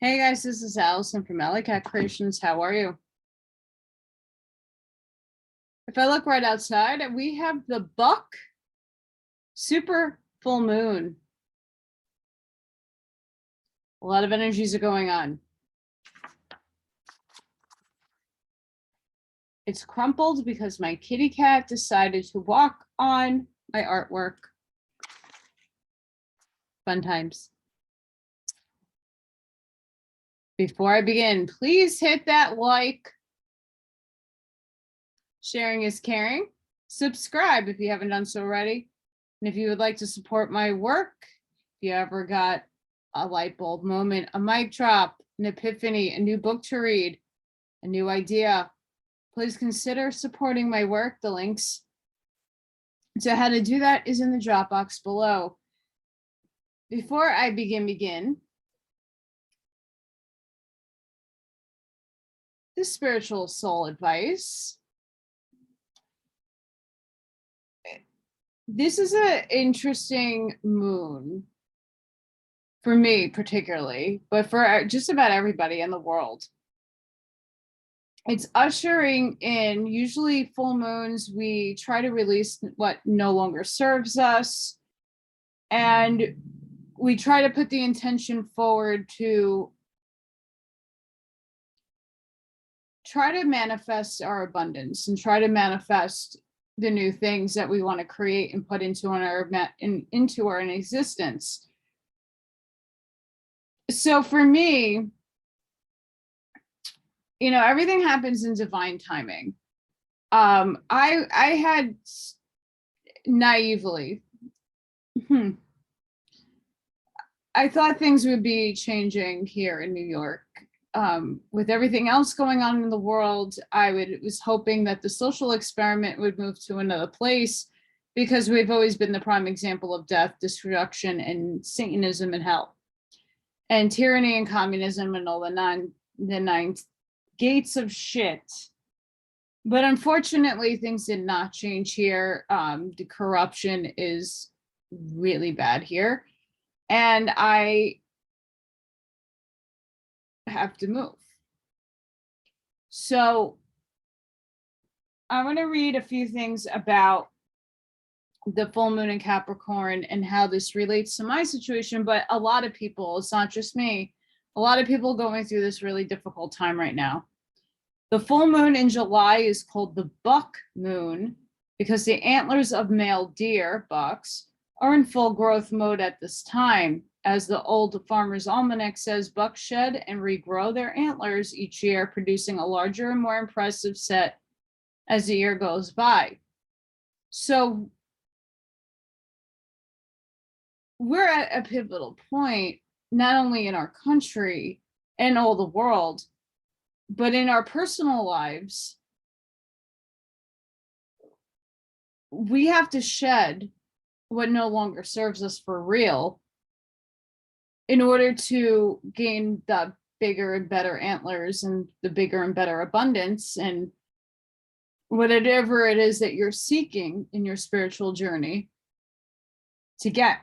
Hey guys, this is Allison from Allylatkreations. Creations. How are you? If I look right outside, we have the Buck super full moon. A lot of energies are going on. It's crumpled because my kitty cat decided to walk on my artwork. Fun times. Before I begin, please hit that like. Sharing is caring. Subscribe if you haven't done so already. And if you would like to support my work, if you ever got a light bulb moment, a mic drop, an epiphany, a new book to read, a new idea, please consider supporting my work. The links to how to do that is in the drop box below. Before I begin, the spiritual soul advice. This is an interesting moon for me particularly, but for just about everybody in the world. It's ushering in, usually full moons, we try to release what no longer serves us, and we try to put the intention forward to try to manifest our abundance and try to manifest the new things that we want to create and put into our existence. So for me, you know, everything happens in divine timing. I had naively, I thought things would be changing here in New York. With everything else going on in the world, was hoping that the social experiment would move to another place, because we've always been the prime example of death, destruction, and Satanism and hell, and tyranny and communism and all the nine gates of shit. But unfortunately, things did not change here. The corruption is really bad here, and I have to move. So I'm going to read a few things about the full moon in Capricorn and how this relates to my situation. But a lot of people, it's not just me, a lot of people going through this really difficult time right now. The full moon in July is called the buck moon because the antlers of male deer, bucks, are in full growth mode at this time. As the old Farmer's Almanac says, bucks shed and regrow their antlers each year, producing a larger and more impressive set as the year goes by. So we're at a pivotal point, not only in our country and all the world, but in our personal lives. We have to shed what no longer serves us for real in order to gain the bigger and better antlers and the bigger and better abundance and whatever it is that you're seeking in your spiritual journey to get.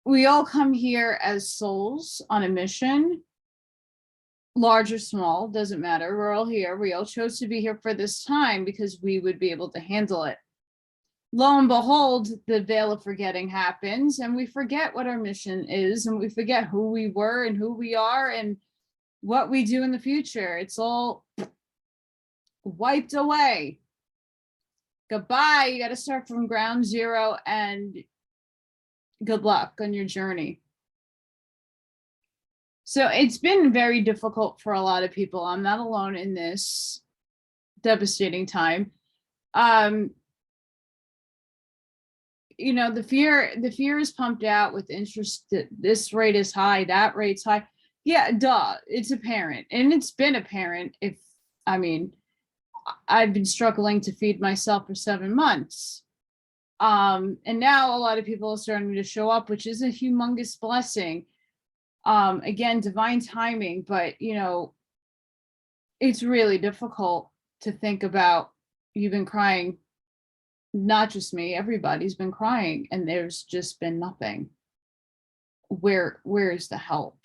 We all come here as souls on a mission, large or small, doesn't matter. We're all here. We all chose to be here for this time because we would be able to handle it. Lo and behold, the veil of forgetting happens, and we forget what our mission is, and we forget who we were and who we are and what we do in the future. It's all wiped away. Goodbye. You got to start from ground zero, and good luck on your journey. So it's been very difficult for a lot of people. I'm not alone in this devastating time. You know, the fear is pumped out with interest. This rate is high, that rate's high. Yeah, duh, it's apparent. And it's been apparent. I've been struggling to feed myself for 7 months. And now a lot of people are starting to show up, which is a humongous blessing. Again, divine timing, but you know, it's really difficult to think about. You've been crying, not just me, everybody's been crying, and there's just been nothing. where's the help?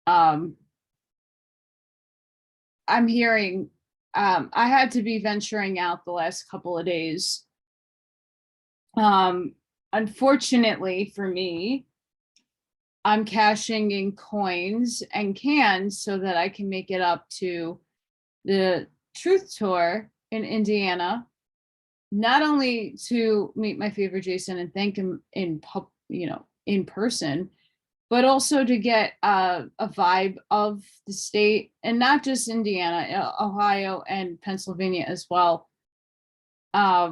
I'm hearing, I had to be venturing out the last couple of days. Unfortunately for me, I'm cashing in coins and cans so that I can make it up to the Truth Tour in Indiana, not only to meet my favorite Jason and thank him in person, but also to get a vibe of the state, and not just Indiana, Ohio and Pennsylvania as well. I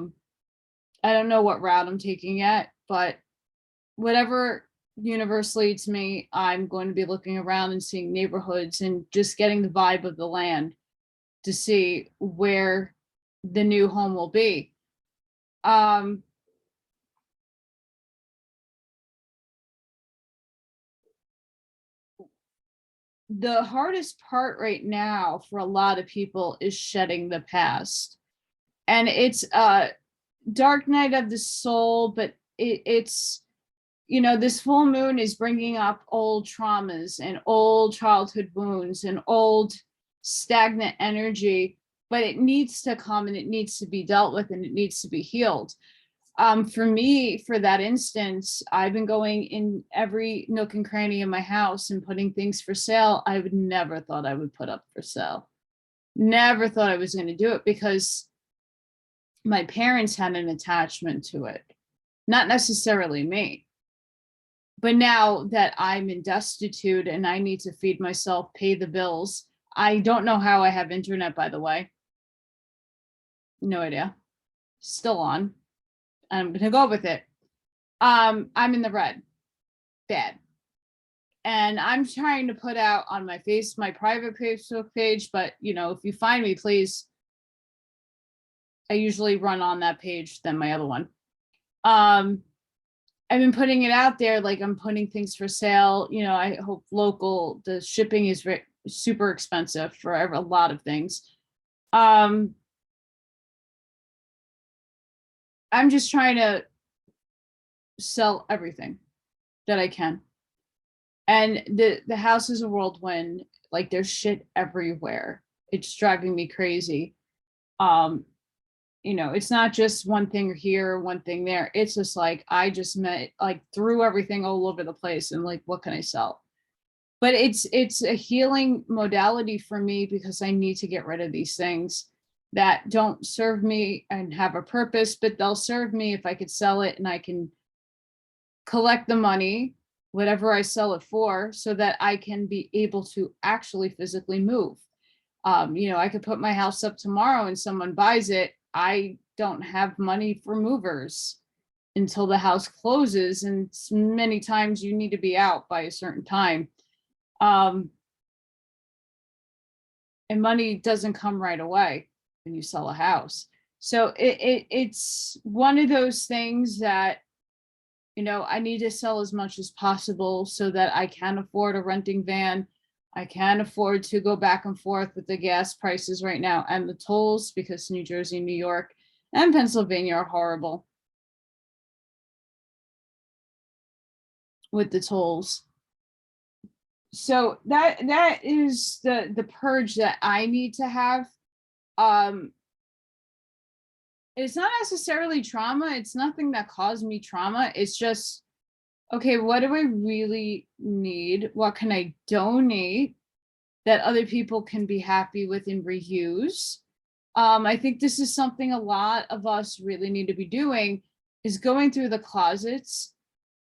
don't know what route I'm taking yet, but whatever universe leads me, I'm going to be looking around and seeing neighborhoods and just getting the vibe of the land to see where the new home will be. The hardest part right now for a lot of people is shedding the past. And it's a dark night of the soul, but it's, this full moon is bringing up old traumas and old childhood wounds and old stagnant energy, but it needs to come and it needs to be dealt with and it needs to be healed. For me, for that instance, I've been going in every nook and cranny in my house and putting things for sale I would never thought I would put up for sale. Never thought I was going to do it because my parents had an attachment to it, not necessarily me. But now that I'm in destitute and I need to feed myself, pay the bills, I don't know how I have internet, by the way. No idea. Still on. I'm going to go with it. I'm in the red. Bad. And I'm trying to put out on my private Facebook page, but if you find me, please. I usually run on that page than my other one. I've been putting it out there, like I'm putting things for sale. I hope local, the shipping is super expensive for a lot of things. I'm just trying to sell everything that I can. And the house is a whirlwind. Like there's shit everywhere. It's driving me crazy. It's not just one thing here, one thing there. It's just like, I just threw everything all over the place and like, what can I sell? But it's a healing modality for me because I need to get rid of these things that don't serve me and have a purpose, but they'll serve me if I could sell it and I can collect the money, whatever I sell it for, so that I can be able to actually physically move. I could put my house up tomorrow and someone buys it. I don't have money for movers until the house closes. And many times you need to be out by a certain time. And money doesn't come right away when you sell a house. So it's one of those things that, I need to sell as much as possible so that I can afford a renting van. I can afford to go back and forth with the gas prices right now and the tolls, because New Jersey, New York, and Pennsylvania are horrible with the tolls. So that is the purge that I need to have. It's not necessarily trauma. It's nothing that caused me trauma. It's just, okay, what do I really need? What can I donate that other people can be happy with and reuse? I think this is something a lot of us really need to be doing, is going through the closets.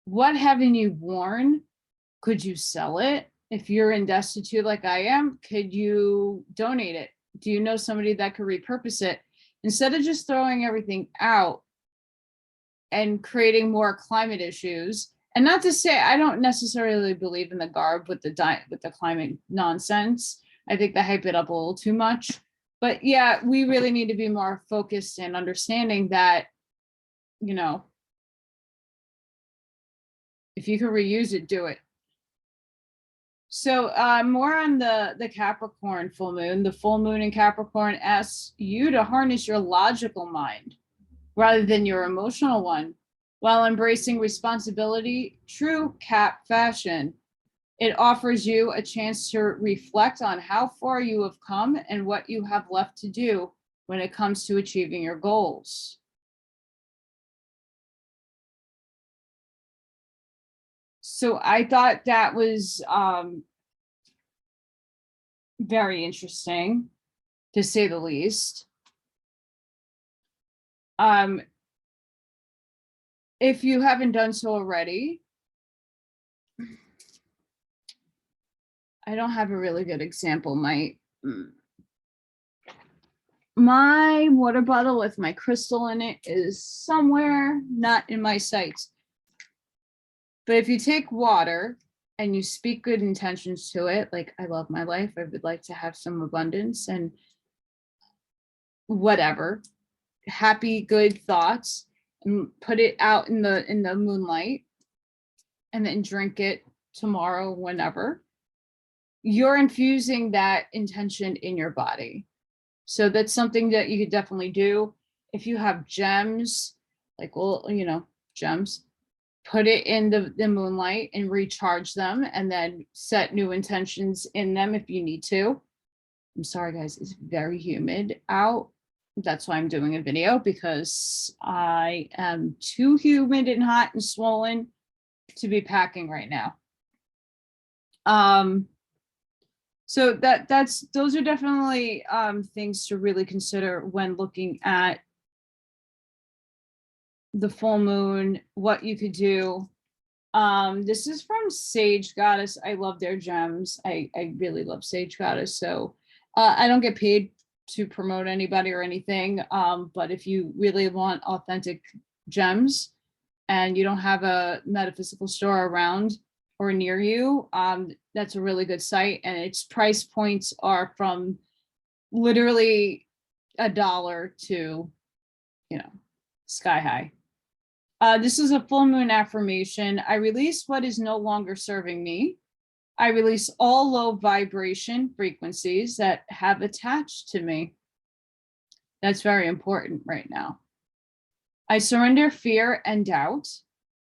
What haven't you worn? Could you sell it? If you're in destitute like I am, could you donate it? Do you know somebody that could repurpose it? Instead of just throwing everything out and creating more climate issues. And not to say I don't necessarily believe in the garb with the climate nonsense. I think they hype it up a little too much. But yeah, we really need to be more focused and understanding that, if you can reuse it, do it. So more on the Capricorn full moon. The full moon in Capricorn asks you to harness your logical mind rather than your emotional one. while embracing responsibility, true Cap fashion. It offers you a chance to reflect on how far you have come and what you have left to do when it comes to achieving your goals. So I thought that was very interesting, to say the least. If you haven't done so already, I don't have a really good example. My water bottle with my crystal in it is somewhere not in my sights. But if you take water and you speak good intentions to it, like, I love my life, I would like to have some abundance and whatever, happy, good thoughts, and put it out in the moonlight, and then drink it tomorrow, whenever, you're infusing that intention in your body. So that's something that you could definitely do. If you have gems, like, well, gems, put it in the moonlight and recharge them, and then set new intentions in them if you need to. I'm sorry, guys, it's very humid out. That's why I'm doing a video, because I am too humid and hot and swollen to be packing right now. So those are definitely things to really consider when looking at the full moon, what you could do. This is from Sage Goddess. I love their gems. I really love Sage Goddess. So I don't get paid to promote anybody or anything. But if you really want authentic gems and you don't have a metaphysical store around or near you, that's a really good site. And its price points are from literally $1 to, sky high. This is a full moon affirmation. I release what is no longer serving me. I release all low vibration frequencies that have attached to me. That's very important right now. I surrender fear and doubt.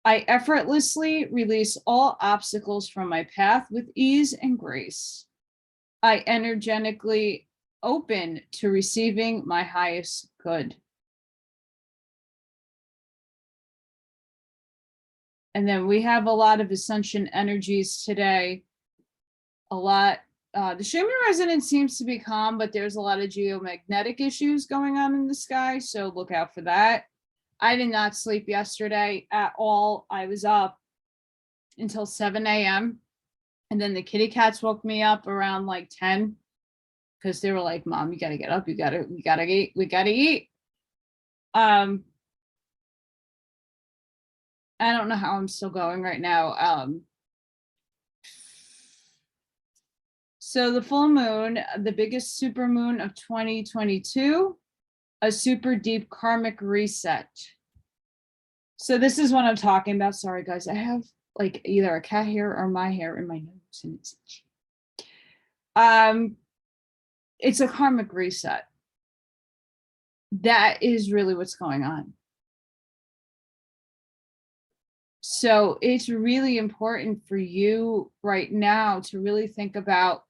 I effortlessly release all obstacles from my path with ease and grace. I energetically open to receiving my highest good. And then we have a lot of ascension energies today. A lot. The Schumann resonance seems to be calm, but there's a lot of geomagnetic issues going on in the sky. So look out for that. I did not sleep yesterday at all. I was up until 7 a.m. And then the kitty cats woke me up around like 10, because they were like, Mom, you got to get up. We got to eat. I don't know how I'm still going right now. So the full moon, the biggest super moon of 2022, a super deep karmic reset. So this is what I'm talking about. Sorry, guys. I have like either a cat hair or my hair in my nose, and it's itchy. It's a karmic reset. That is really what's going on. So it's really important for you right now to really think about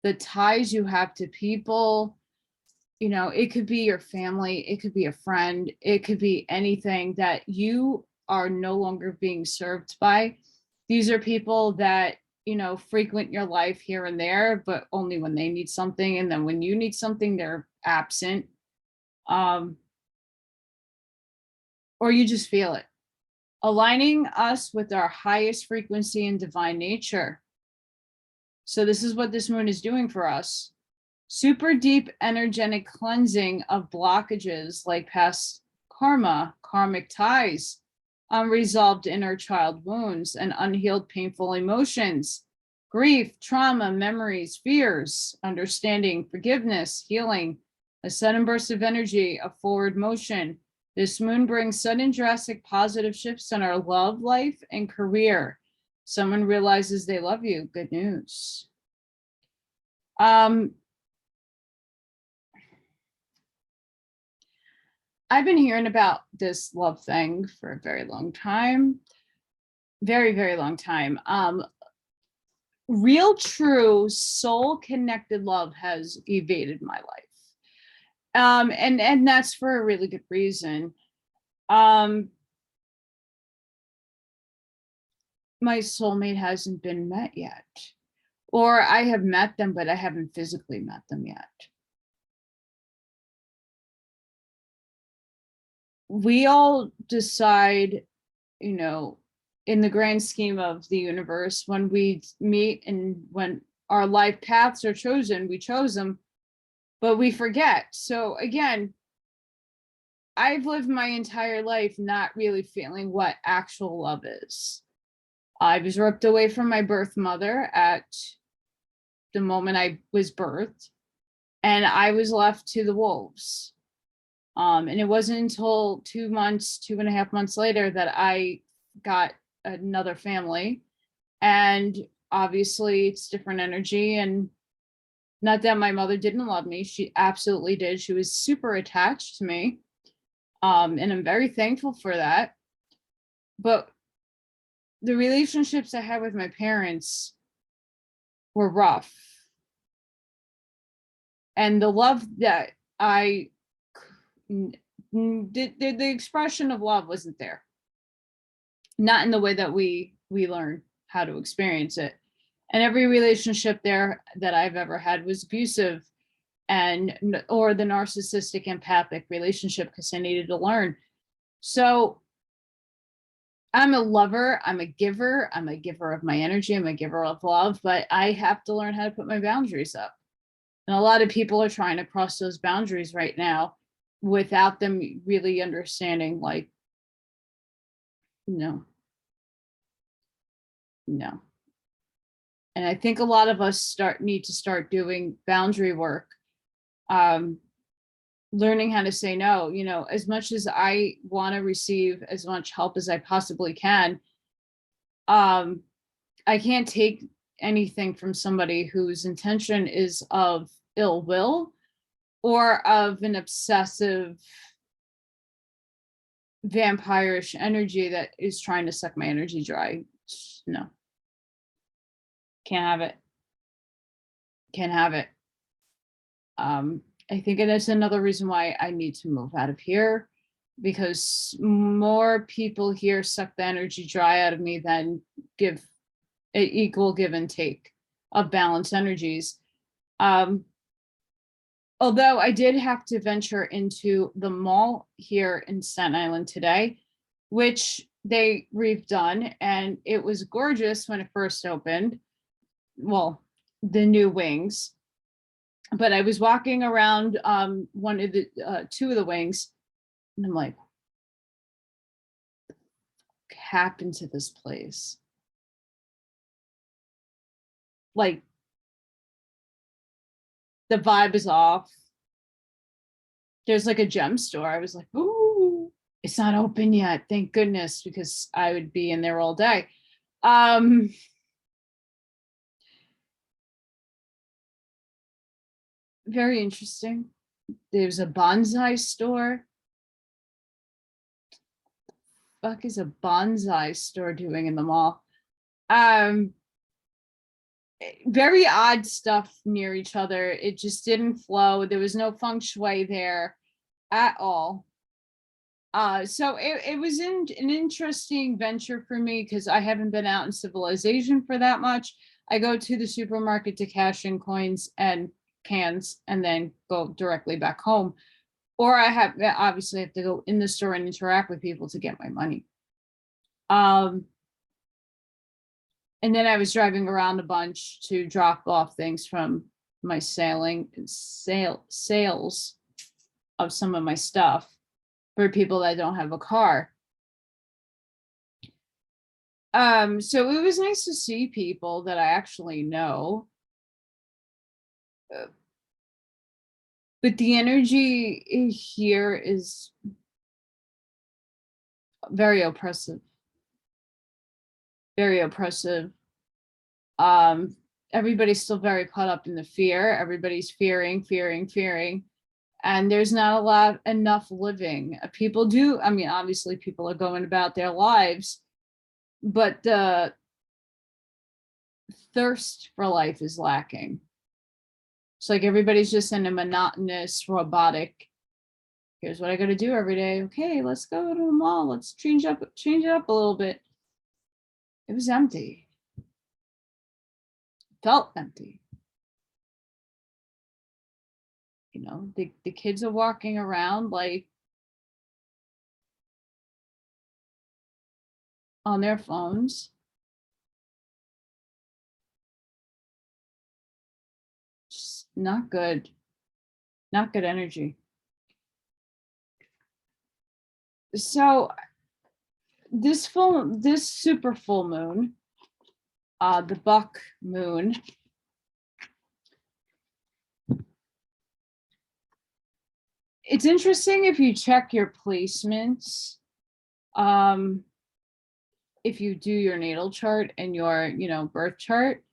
the ties you have to people. It could be your family, it could be a friend, it could be anything that you are no longer being served by. These are people that, frequent your life here and there, but only when they need something. And then when you need something, they're absent. Or you just feel it. Aligning us with our highest frequency and divine nature. So this is what this moon is doing for us. Super deep energetic cleansing of blockages like past karma, karmic ties, unresolved inner child wounds, and unhealed painful emotions, grief, trauma, memories, fears, understanding, forgiveness, healing, a sudden burst of energy, a forward motion. This moon brings sudden drastic positive shifts in our love life and career. Someone realizes they love you. Good news. I've been hearing about this love thing for a very long time. Very, very long time. Real, true, soul connected love has evaded my life. And that's for a really good reason. My soulmate hasn't been met yet, or I have met them, but I haven't physically met them yet. We all decide, you know, in the grand scheme of the universe, when we meet and when our life paths are chosen, we chose them, but we forget. So again, I've lived my entire life not really feeling what actual love is. I was ripped away from my birth mother at the moment I was birthed, and I was left to the wolves. And it wasn't until 2.5 months later that I got another family. And obviously it's different energy, and not that my mother didn't love me. She absolutely did. She was super attached to me. And I'm very thankful for that. But the relationships I had with my parents were rough. And the love that the expression of love wasn't there. Not in the way that we learn how to experience it. And every relationship there that I've ever had was abusive, or the narcissistic empathic relationship, because I needed to learn. So I'm a lover, I'm a giver of my energy, I'm a giver of love, but I have to learn how to put my boundaries up. And a lot of people are trying to cross those boundaries right now without them really understanding, like, no. And I think a lot of us need to start doing boundary work, learning how to say no. As much as I want to receive as much help as I possibly can, I can't take anything from somebody whose intention is of ill will or of an obsessive vampirish energy that is trying to suck my energy dry. No, can't have it. I think it is another reason why I need to move out of here, because more people here suck the energy dry out of me than give equal give and take of balanced energies. Although I did have to venture into the mall here in Staten Island today, which they redone, and it was gorgeous when it first opened. Well, the new wings. But I was walking around two of the wings, and I'm like, what happened to this place? Like, the vibe is off. There's like a gem store. I was like, ooh, it's not open yet. Thank goodness, because I would be in there all day. Very interesting. There's a bonsai store. Fuck is a bonsai store doing in the mall? Very odd stuff near each other. It just didn't flow. There was no feng shui there at all. So it was an interesting venture for me, because I haven't been out in civilization for that much. I go to the supermarket to cash in coins and cans and then go directly back home. Or I obviously have to go in the store and interact with people to get my money. And then I was driving around a bunch to drop off things from my sales of some of my stuff for people that don't have a car. So it was nice to see people that I actually know. But the energy here is very oppressive. Very oppressive. Everybody's still very caught up in the fear. Everybody's fearing. and there's not enough living. People do, I mean, obviously people are going about their lives, but the thirst for life is lacking. It's like everybody's just in a monotonous, robotic, here's what I got to do every day. Okay, let's go to the mall. Let's change it up a little bit. It was empty. Felt empty. You know, the kids are walking around like on their phones. Just not good. Not good energy. So this super full moon, the buck moon, it's interesting if you check your placements, if you do your natal chart and your, you know, birth chart.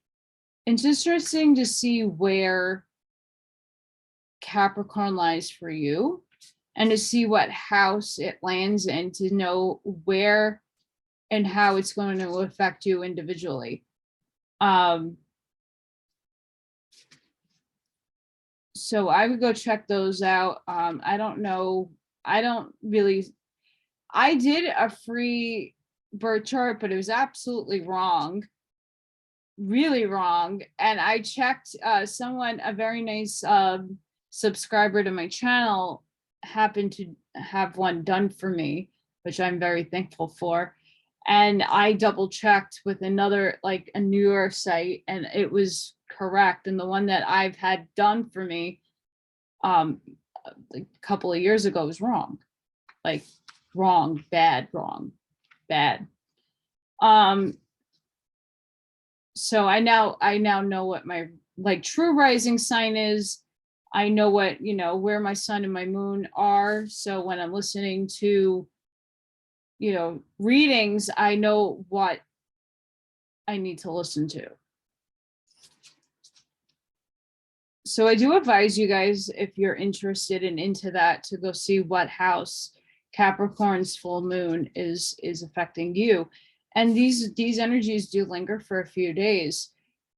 It's interesting to see where Capricorn lies for you and to see what house it lands in, to know where and how it's going to affect you individually. So I would go check those out. I don't know. I did a free birth chart, but it was absolutely wrong. Really wrong. And I checked someone, a very nice subscriber to my channel, happened to have one done for me, which I'm very thankful for. And I double checked with another, like a newer site, and it was correct. And the one that I've had done for me like a couple of years ago was wrong. Like wrong, bad, wrong, bad. So I now know what my like true rising sign is. I know what, you know, where my sun and my moon are. So when I'm listening to, you know, readings, I know what I need to listen to. So I do advise you guys, if you're interested and into that, to go see what house Capricorn's full moon is affecting you. And these energies do linger for a few days.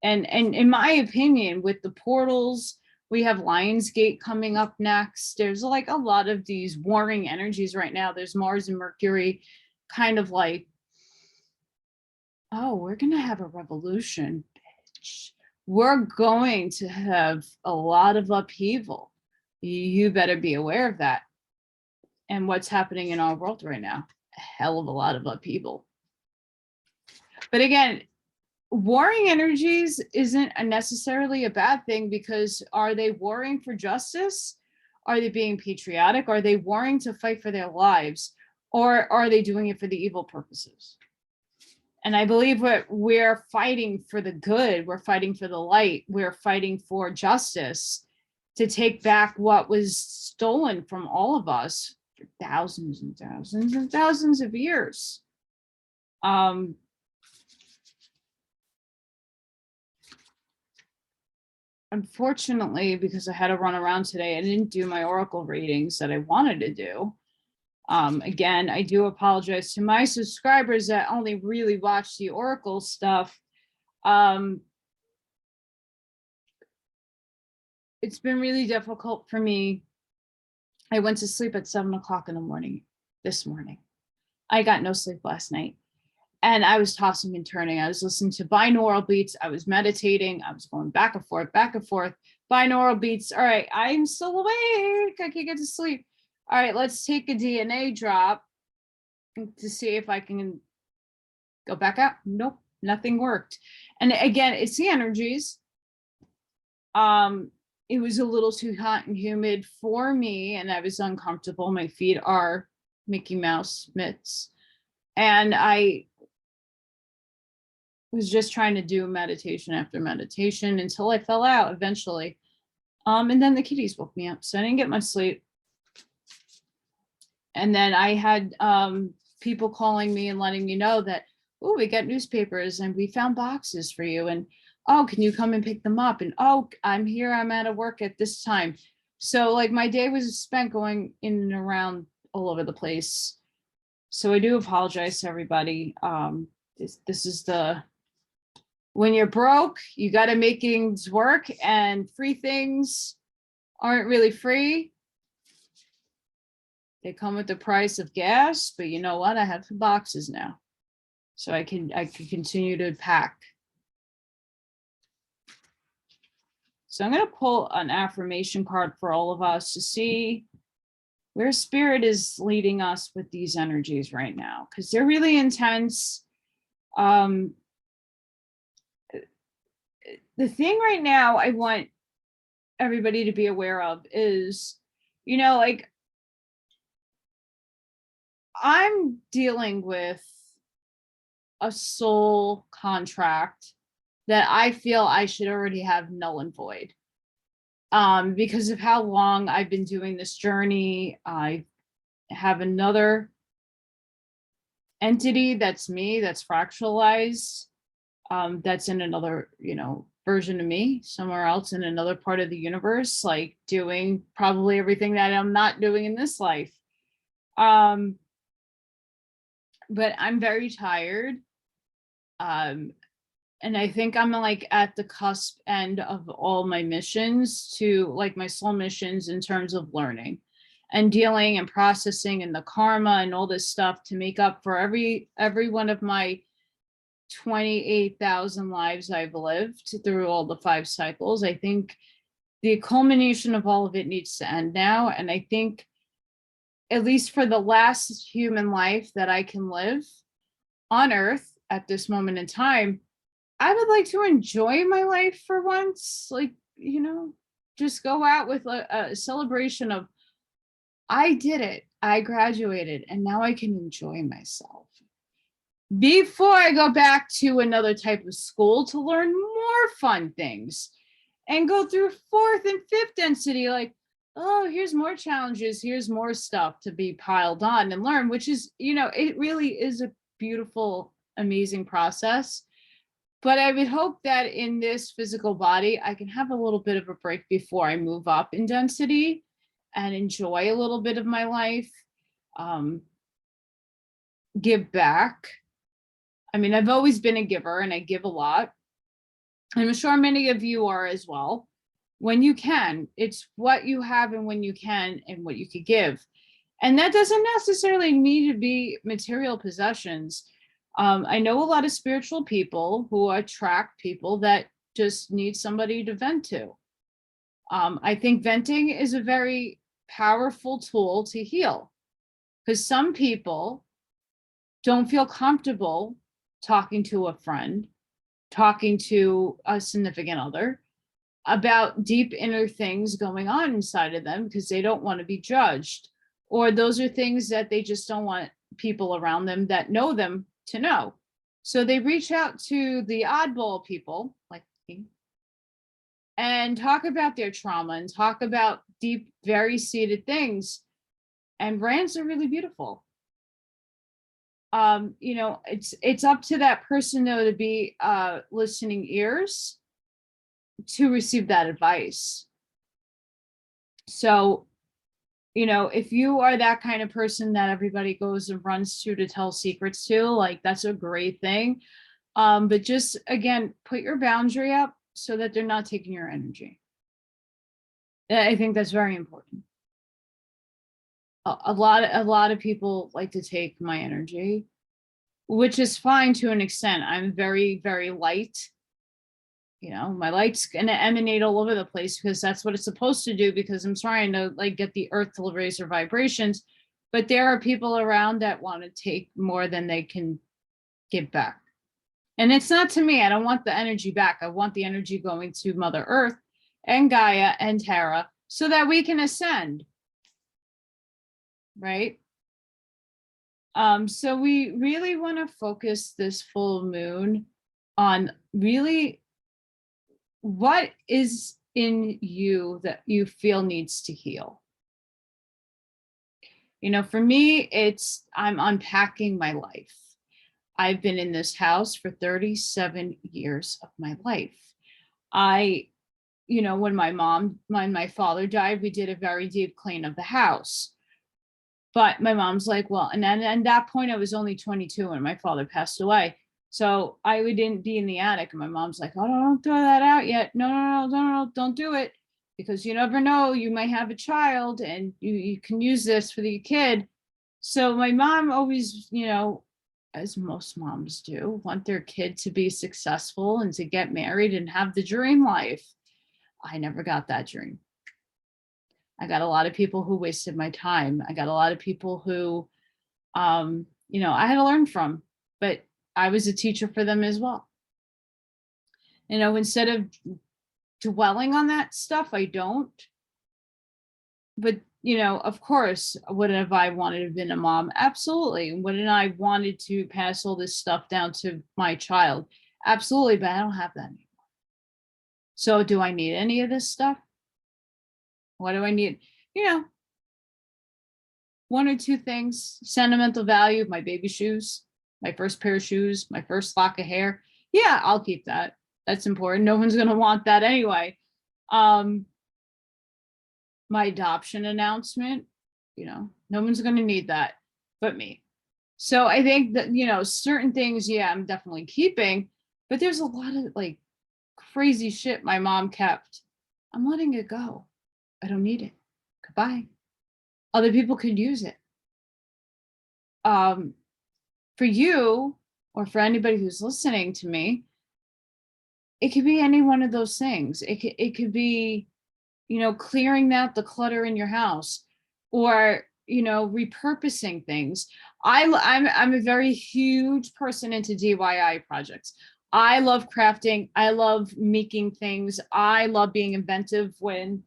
And in my opinion, with the portals, we have Lionsgate coming up next. There's like a lot of these warring energies right now. There's Mars and Mercury kind of like, oh, we're going to have a revolution, bitch. We're going to have a lot of upheaval. You better be aware of that. And what's happening in our world right now, a hell of a lot of upheaval. But again, warring energies isn't necessarily a bad thing, because are they warring for justice? Are they being patriotic? Are they warring to fight for their lives? Or are they doing it for the evil purposes? And I believe we're fighting for the good. We're fighting for the light. We're fighting for justice, to take back what was stolen from all of us for thousands and thousands and thousands of years. Unfortunately, because I had to run around today, I didn't do my oracle readings that I wanted to do. Again, I do apologize to my subscribers that only really watch the oracle stuff. It's been really difficult for me. I went to sleep at 7 o'clock in the morning this morning. I got no sleep last night. And I was tossing and turning. I was listening to binaural beats. I was meditating. I was going back and forth, binaural beats. All right, I'm still awake. I can't get to sleep. All right, let's take a DNA drop to see if I can go back out. Nope, nothing worked. And again, it's the energies. It was a little too hot and humid for me, and I was uncomfortable. My feet are Mickey Mouse mitts. And I was just trying to do meditation after meditation until I fell out eventually. And then the kitties woke me up, so I didn't get much sleep. And then I had people calling me and letting me know that, oh, we got newspapers and we found boxes for you. And, oh, can you come and pick them up? And, oh, I'm here, I'm out of work at this time. So like my day was spent going in and around all over the place. So I do apologize to everybody. This is when you're broke, you got to make things work, and free things aren't really free. They come with the price of gas, but you know what? I have 2 boxes now, so I can continue to pack. So I'm going to pull an affirmation card for all of us to see where spirit is leading us with these energies right now, because they're really intense. The thing right now I want everybody to be aware of is, you know, like I'm dealing with a soul contract that I feel I should already have null and void. Because of how long I've been doing this journey. I have another entity that's me, that's fractalized, that's in another, you know, version of me somewhere else in another part of the universe, like doing probably everything that I'm not doing in this life. But I'm very tired. And I think I'm like at the cusp end of all my missions, to like my soul missions in terms of learning and dealing and processing and the karma and all this stuff to make up for every one of my 28,000 lives I've lived through all the 5 cycles. I think the culmination of all of it needs to end now. And I think at least for the last human life that I can live on Earth at this moment in time, I would like to enjoy my life for once, like, you know, just go out with a celebration of, I did it, I graduated, and now I can enjoy myself. Before I go back to another type of school to learn more fun things and go through 4th and 5th density, like, oh, here's more challenges, here's more stuff to be piled on and learn, which is, you know, it really is a beautiful, amazing process. But I would hope that in this physical body, I can have a little bit of a break before I move up in density and enjoy a little bit of my life, give back. I mean, I've always been a giver and I give a lot. I'm sure many of you are as well. When you can, it's what you have and when you can and what you could give. And that doesn't necessarily need to be material possessions. I know a lot of spiritual people who attract people that just need somebody to vent to. I think venting is a very powerful tool to heal, because some people don't feel comfortable talking to a friend, talking to a significant other about deep inner things going on inside of them because they don't want to be judged, or those are things that they just don't want people around them that know them to know. So they reach out to the oddball people like me and talk about their trauma and talk about deep, very seated things. And rants are really beautiful. You know, it's up to that person though to be listening ears to receive that advice. So, you know, if you are that kind of person that everybody goes and runs to tell secrets to, like, that's a great thing. But just, again, put your boundary up so that they're not taking your energy. I think that's very important. A lot of people like to take my energy, which is fine to an extent. I'm very, very light. You know, my light's gonna emanate all over the place because that's what it's supposed to do, because I'm trying to like get the earth to raise their vibrations. But there are people around that want to take more than they can give back. And it's not to me. I don't want the energy back. I want the energy going to Mother Earth and Gaia and Terra so that we can ascend. Right? So we really want to focus this full moon on really what is in you that you feel needs to heal. You know, for me, it's I'm unpacking my life. I've been in this house for 37 years of my life. you know, when my father died, we did a very deep clean of the house. But my mom's like, well, and then at that point I was only 22 when my father passed away. So I didn't be in the attic, and my mom's like, oh, don't throw that out yet. No, don't do it, because you never know, you might have a child and you can use this for the kid. So my mom always, you know, as most moms do, want their kid to be successful and to get married and have the dream life. I never got that dream. I got a lot of people who wasted my time. I got a lot of people who, you know, I had to learn from, but I was a teacher for them as well. You know, instead of dwelling on that stuff, I don't. But, you know, of course, wouldn't have I wanted to have been a mom? Absolutely. Wouldn't I wanted to pass all this stuff down to my child? Absolutely, but I don't have that anymore. So do I need any of this stuff? What do I need? You know, one or two things: sentimental value, my baby shoes, my first pair of shoes, my first lock of hair. Yeah, I'll keep that. That's important. No one's going to want that anyway. My adoption announcement, you know, no one's going to need that but me. So I think that, you know, certain things, yeah, I'm definitely keeping, but there's a lot of like crazy shit my mom kept. I'm letting it go. I don't need it. Goodbye. Other people could use it. For you, or for anybody who's listening to me, it could be any one of those things. It could be, you know, clearing out the clutter in your house, or, you know, repurposing things. I'm a very huge person into DIY projects. I love crafting. I love making things. I love being inventive when,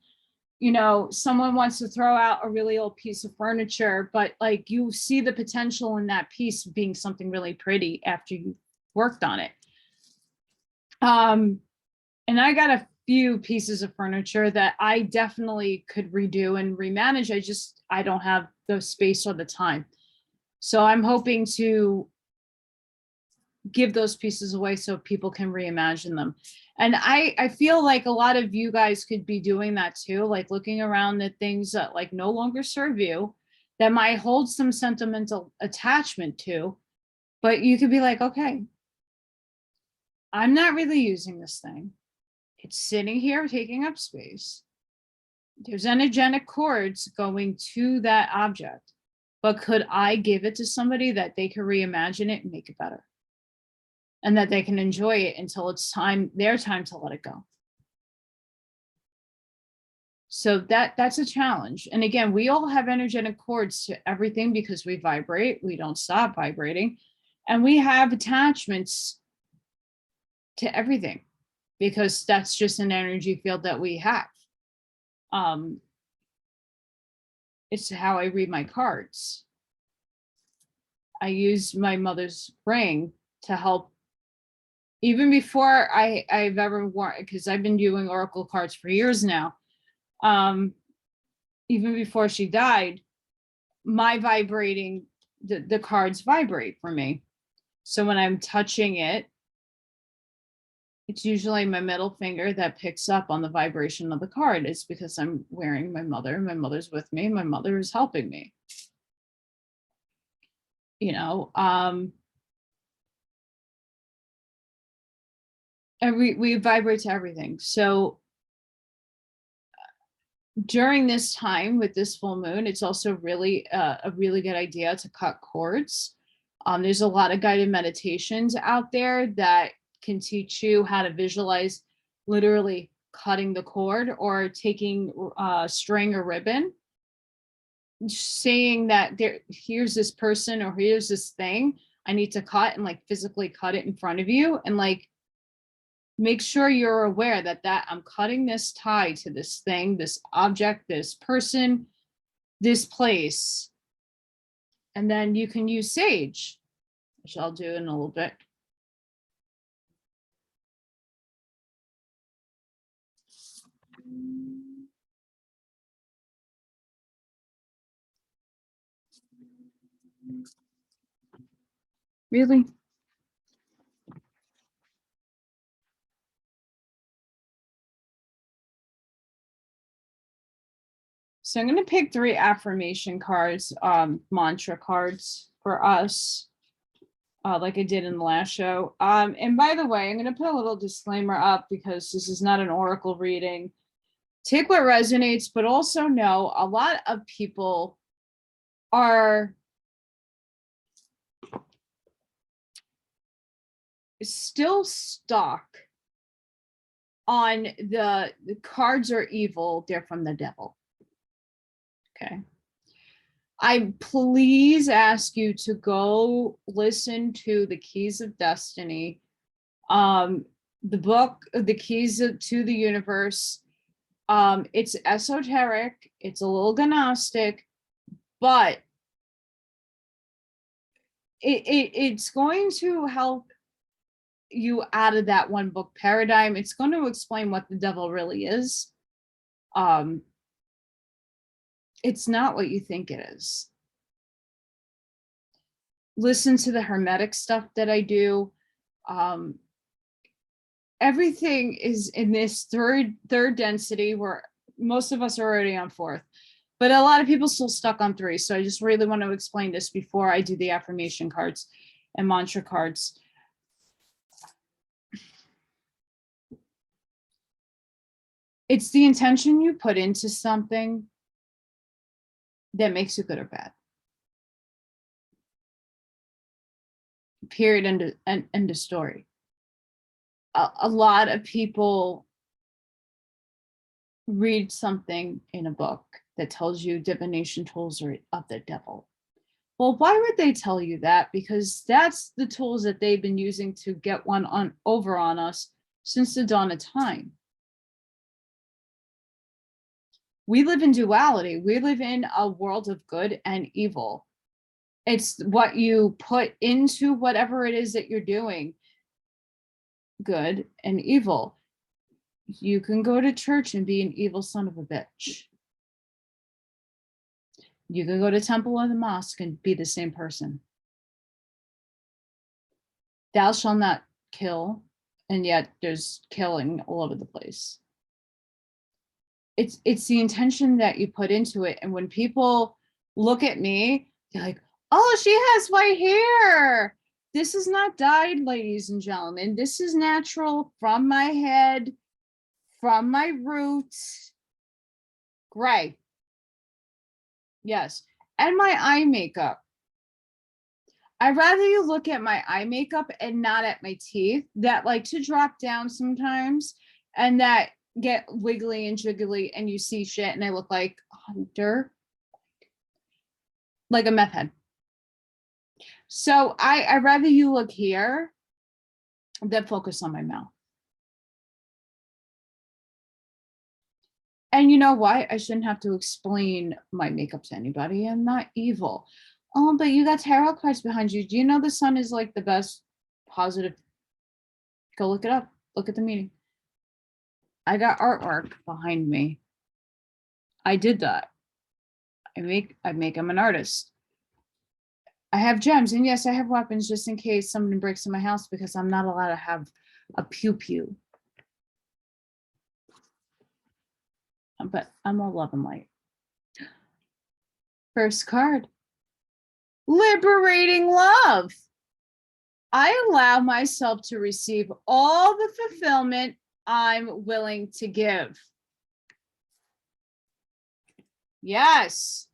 you know, someone wants to throw out a really old piece of furniture, but like you see the potential in that piece being something really pretty after you worked on it. And I got a few pieces of furniture that I definitely could redo and remanage. I don't have the space or the time. So I'm hoping to give those pieces away so people can reimagine them. And I feel like a lot of you guys could be doing that too, like looking around at things that like no longer serve you, that might hold some sentimental attachment to, but you could be like, okay, I'm not really using this thing. It's sitting here taking up space. There's energetic cords going to that object, but could I give it to somebody that they can reimagine it and make it better? And that they can enjoy it until it's their time to let it go. So that's a challenge. And again, we all have energetic cords to everything because we vibrate. We don't stop vibrating. And we have attachments to everything because that's just an energy field that we have. It's how I read my cards. I use my mother's ring to help. Even before I've ever worn, because I've been doing oracle cards for years now. Even before she died, my vibrating, the cards vibrate for me. So when I'm touching it, it's usually my middle finger that picks up on the vibration of the card. It's because I'm wearing my mother. My mother's with me. My mother is helping me. You know, and we vibrate to everything. So during this time with this full moon, it's also really a really good idea to cut cords. There's a lot of guided meditations out there that can teach you how to visualize literally cutting the cord, or taking string or ribbon, saying that here's this person or here's this thing I need to cut, and like physically cut it in front of you, and like make sure you're aware that I'm cutting this tie to this thing, this object, this person, this place. And then you can use sage, which I'll do in a little bit. Really? So I'm going to pick 3 affirmation cards, mantra cards for us, like I did in the last show. And by the way, I'm going to put a little disclaimer up because this is not an oracle reading. Take what resonates, but also know a lot of people are still stuck on the cards are evil, they're from the devil. Okay. I please ask you to go listen to The Keys of Destiny, the book, The Keys to the Universe. It's esoteric, it's a little gnostic, but it's going to help you out of that one book paradigm. It's going to explain what the devil really is. It's not what you think it is. Listen to the hermetic stuff that I do. Everything is in this third density where most of us are already on 4th, but a lot of people still stuck on 3. So I just really want to explain this before I do the affirmation cards and mantra cards. It's the intention you put into something that makes it good or bad. Period. End of story. A lot of people read something in a book that tells you divination tools are of the devil. Well, why would they tell you that? Because that's the tools that they've been using to get one over on us since the dawn of time. We live in duality. We live in a world of good and evil. It's what you put into whatever it is that you're doing, good and evil. You can go to church and be an evil son of a bitch. You can go to temple or the mosque and be the same person. Thou shalt not kill, and yet there's killing all over the place. It's the intention that you put into it. And when people look at me, they're like, oh, she has white hair. This is not dyed, ladies and gentlemen. This is natural from my head, from my roots. Gray. Yes. And my eye makeup. I'd rather you look at my eye makeup and not at my teeth that like to drop down sometimes and that get wiggly and jiggly and you see shit and I look like Hunter, like a meth head. So I'd rather you look here than focus on my mouth. And you know what? I shouldn't have to explain my makeup to anybody. I'm not evil. Oh, but you got tarot cards behind you. Do you know the sun is like the best positive? Go look it up. Look at the meeting. I got artwork behind me. I did that. I make I'm an artist. I have gems, and yes, I have weapons just in case somebody breaks in my house because I'm not allowed to have a pew-pew. But I'm all love and light. First card. Liberating love. I allow myself to receive all the fulfillment I'm willing to give. Yes.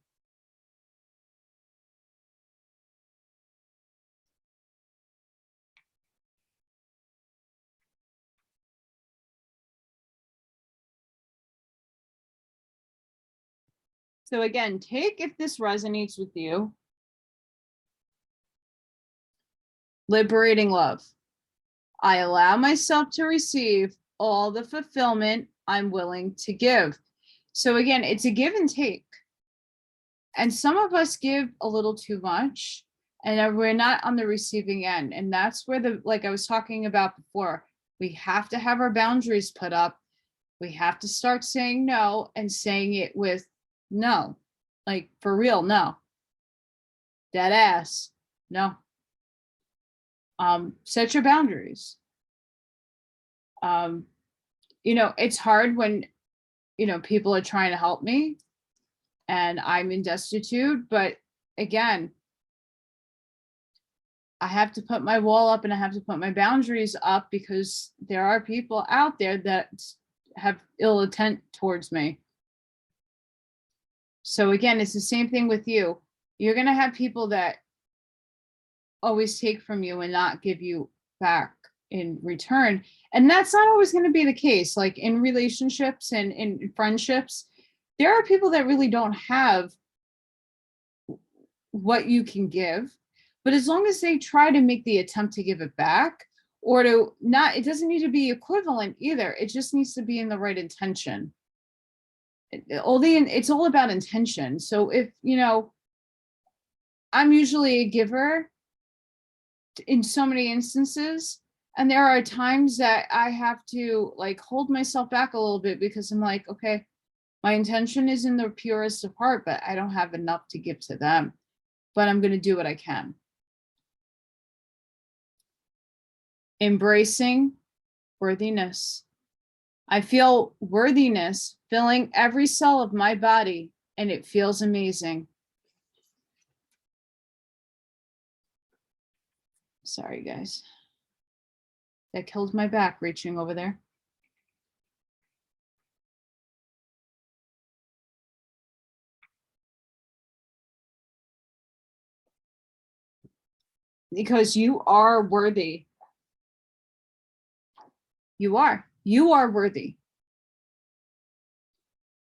So again, take if this resonates with you. Liberating love. I allow myself to receive all the fulfillment I'm willing to give. So again, it's a give and take. And some of us give a little too much and we're not on the receiving end. And that's where like I was talking about before, we have to have our boundaries put up. We have to start saying no and saying it with no, like for real, no. Dead ass, no. Set your boundaries. You know, it's hard when, you know, people are trying to help me and I'm in destitute. But again, I have to put my wall up and I have to put my boundaries up, because there are people out there that have ill intent towards me. So again, it's the same thing with you. You're going to have people that always take from you and not give you back in return. And that's not always going to be the case. Like in relationships and in friendships, there are people that really don't have what you can give. But as long as they try to make the attempt to give it back, or to not, it doesn't need to be equivalent either. It just needs to be in the right intention. It's all about intention. So if, I'm usually a giver in so many instances, and there are times that I have to like hold myself back a little bit, because I'm like, okay, my intention is in the purest of heart, but I don't have enough to give to them, but I'm going to do what I can. Embracing worthiness. I feel worthiness filling every cell of my body, and it feels amazing. Sorry, guys. That killed my back reaching over there. Because you are worthy. You are worthy.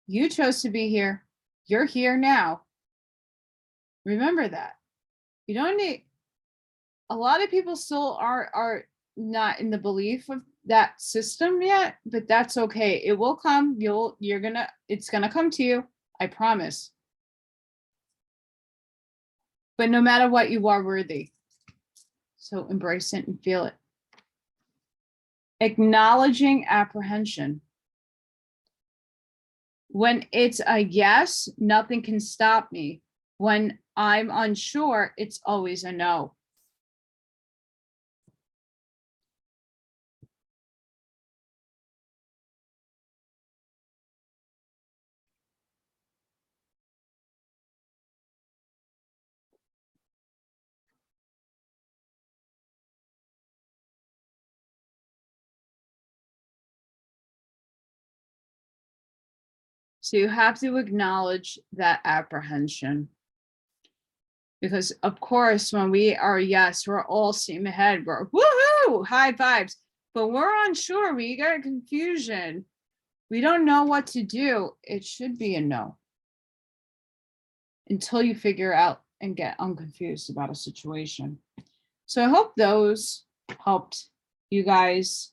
You chose to be here. You're here now. Remember that. You don't need, a lot of people still are not in the belief of that system yet, but that's okay. It will come. It's gonna come to you. I promise. But no matter what, you are worthy. So embrace it and feel it. Acknowledging apprehension. When it's a yes, nothing can stop me. When I'm unsure, it's always a no. So you have to acknowledge that apprehension. Because of course, when we are yes, we're all steam ahead. We're woohoo, high vibes. But we're unsure. We got confusion. We don't know what to do. It should be a no. Until you figure out and get unconfused about a situation. So I hope those helped you guys.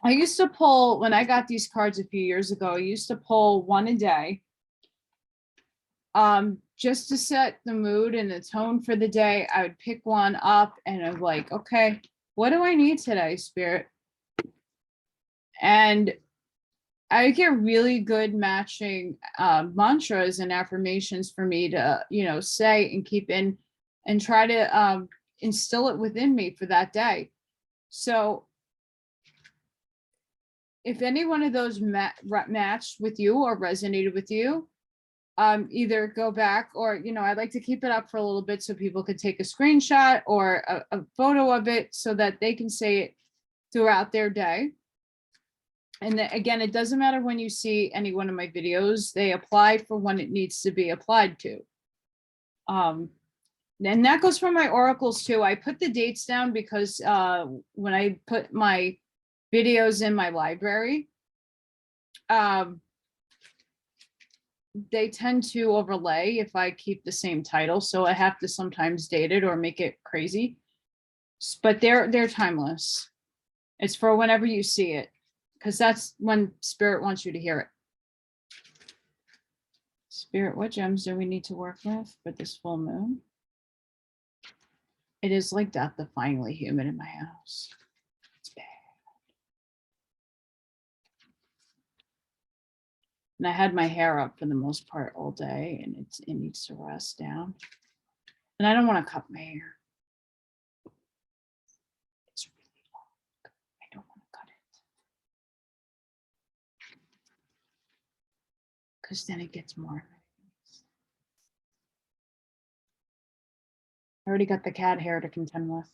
I used to pull, when I got these cards a few years ago, I used to pull one a day. Just to set the mood and the tone for the day. I would pick one up and I'm like, okay, what do I need today, Spirit? And I get really good matching mantras and affirmations for me to, say and keep in and try to instill it within me for that day. So if any one of those matched with you or resonated with you, either go back or, I'd like to keep it up for a little bit so people could take a screenshot or a photo of it so that they can say it throughout their day. And again, it doesn't matter when you see any one of my videos, they apply for when it needs to be applied to. And that goes for my oracles too. I put the dates down because when I put my videos in my library, they tend to overlay if I keep the same title. So I have to sometimes date it or make it crazy, but they're timeless. It's for whenever you see it, because that's when Spirit wants you to hear it. Spirit, what gems do we need to work with for this full moon? It is like death-defyingly humid in my house. It's bad. And I had my hair up for the most part all day, and it needs to rest down. And I don't want to cut my hair. It's really long. I don't want to cut because then it gets more. I already got the cat hair to contend with.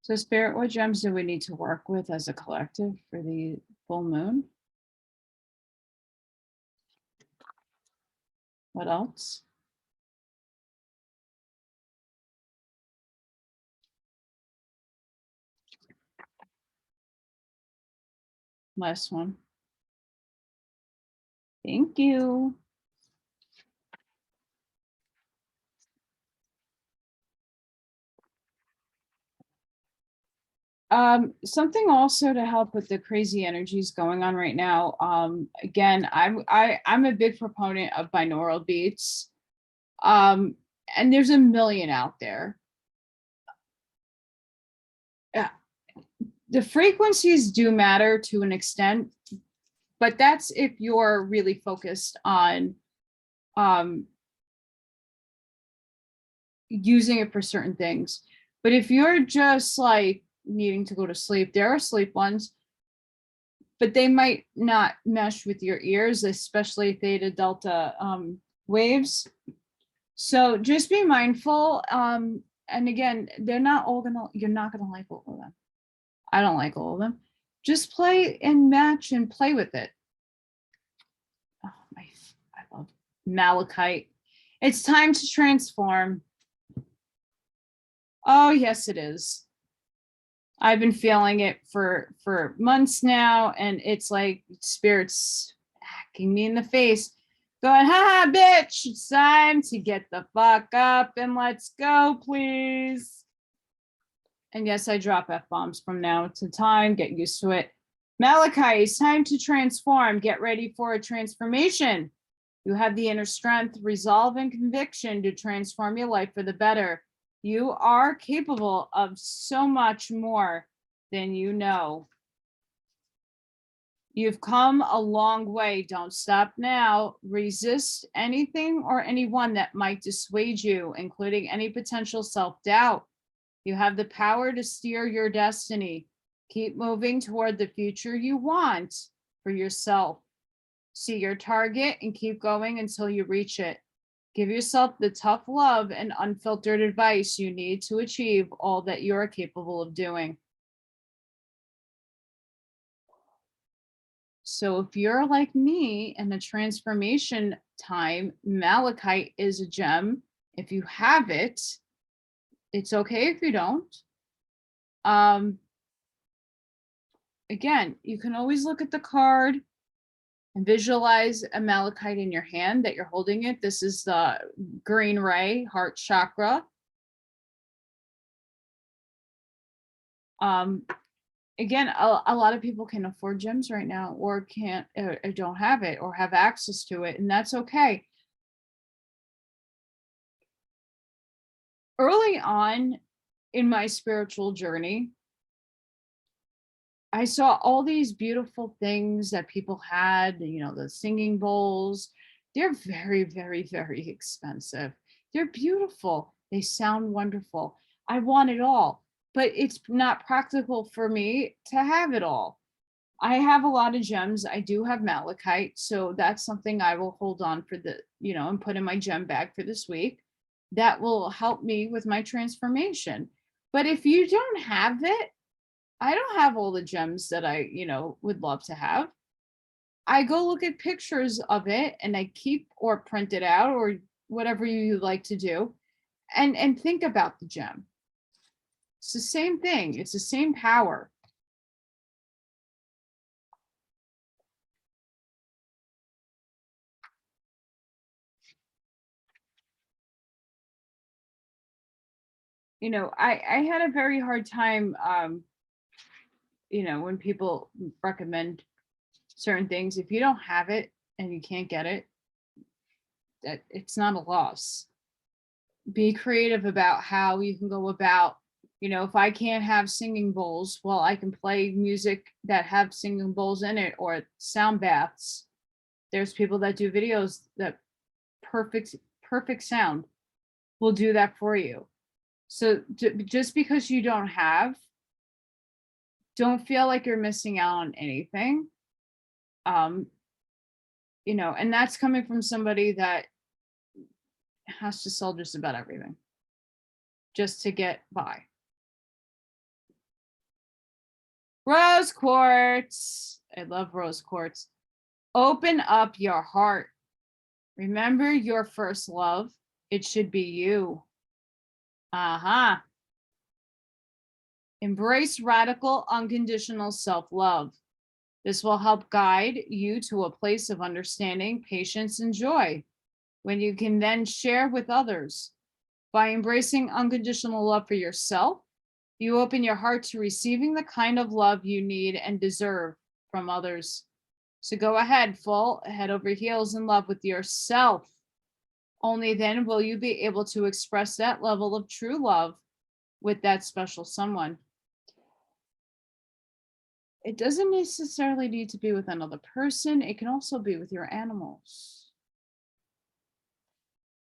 So Spirit, what gems do we need to work with as a collective for the full moon? What else? Last one. Thank you. Something also to help with the crazy energies going on right now. Again, I'm a big proponent of binaural beats. And there's a million out there. The frequencies do matter to an extent, but that's if you're really focused on using it for certain things. But if you're just like needing to go to sleep, there are sleep ones, but they might not mesh with your ears, especially theta delta waves. So just be mindful. And again, they're not all you're not gonna like all of them. I don't like all of them. Just play and match and play with it. Oh, I love malachite. It's time to transform. Oh, yes, it is. I've been feeling it for months now, and it's like Spirit's hacking me in the face, going, ha, bitch, it's time to get the fuck up and let's go, please. And yes, I drop F-bombs from now to time, get used to it. Malachi, it's time to transform. Get ready for a transformation. You have the inner strength, resolve, and conviction to transform your life for the better. You are capable of so much more than you know. You've come a long way. Don't stop now. Resist anything or anyone that might dissuade you, including any potential self-doubt. You have the power to steer your destiny. Keep moving toward the future you want for yourself. See your target and keep going until you reach it. Give yourself the tough love and unfiltered advice you need to achieve all that you are capable of doing. So if you're like me in the transformation time, malachite is a gem. If you have it, it's okay if you don't. Again, you can always look at the card and visualize a malachite in your hand that you're holding it. This is the green ray, heart chakra. Again, a lot of people can afford gems right now or can't, or don't have it or have access to it, and that's okay. Early on in my spiritual journey, I saw all these beautiful things that people had, you know, the singing bowls. They're very, very, very expensive. They're beautiful. They sound wonderful. I want it all, but it's not practical for me to have it all. I have a lot of gems. I do have malachite, so that's something I will hold on for the, you know, and put in my gem bag for this week. That will help me with my transformation. But if you don't have it, I don't have all the gems that I, you know, would love to have. I go look at pictures of it and I keep or print it out or whatever you like to do and think about the gem. It's the same thing. It's the same power. You know, I had a very hard time, you know, when people recommend certain things, if you don't have it and you can't get it, that it's not a loss. Be creative about how you can go about, you know, if I can't have singing bowls, well, I can play music that have singing bowls in it or sound baths. There's people that do videos that perfect sound will do that for you. So just because you don't have, don't feel like you're missing out on anything. You know, and that's coming from somebody that has to sell just about everything just to get by. Rose quartz. I love rose quartz. Open up your heart. Remember your first love. It should be you. Embrace radical, unconditional self-love. This will help guide you to a place of understanding, patience, and joy, when you can then share with others. By embracing unconditional love for yourself, you open your heart to receiving the kind of love you need and deserve from others. So go ahead, fall head over heels in love with yourself. Only then will you be able to express that level of true love with that special someone. It doesn't necessarily need to be with another person. It can also be with your animals.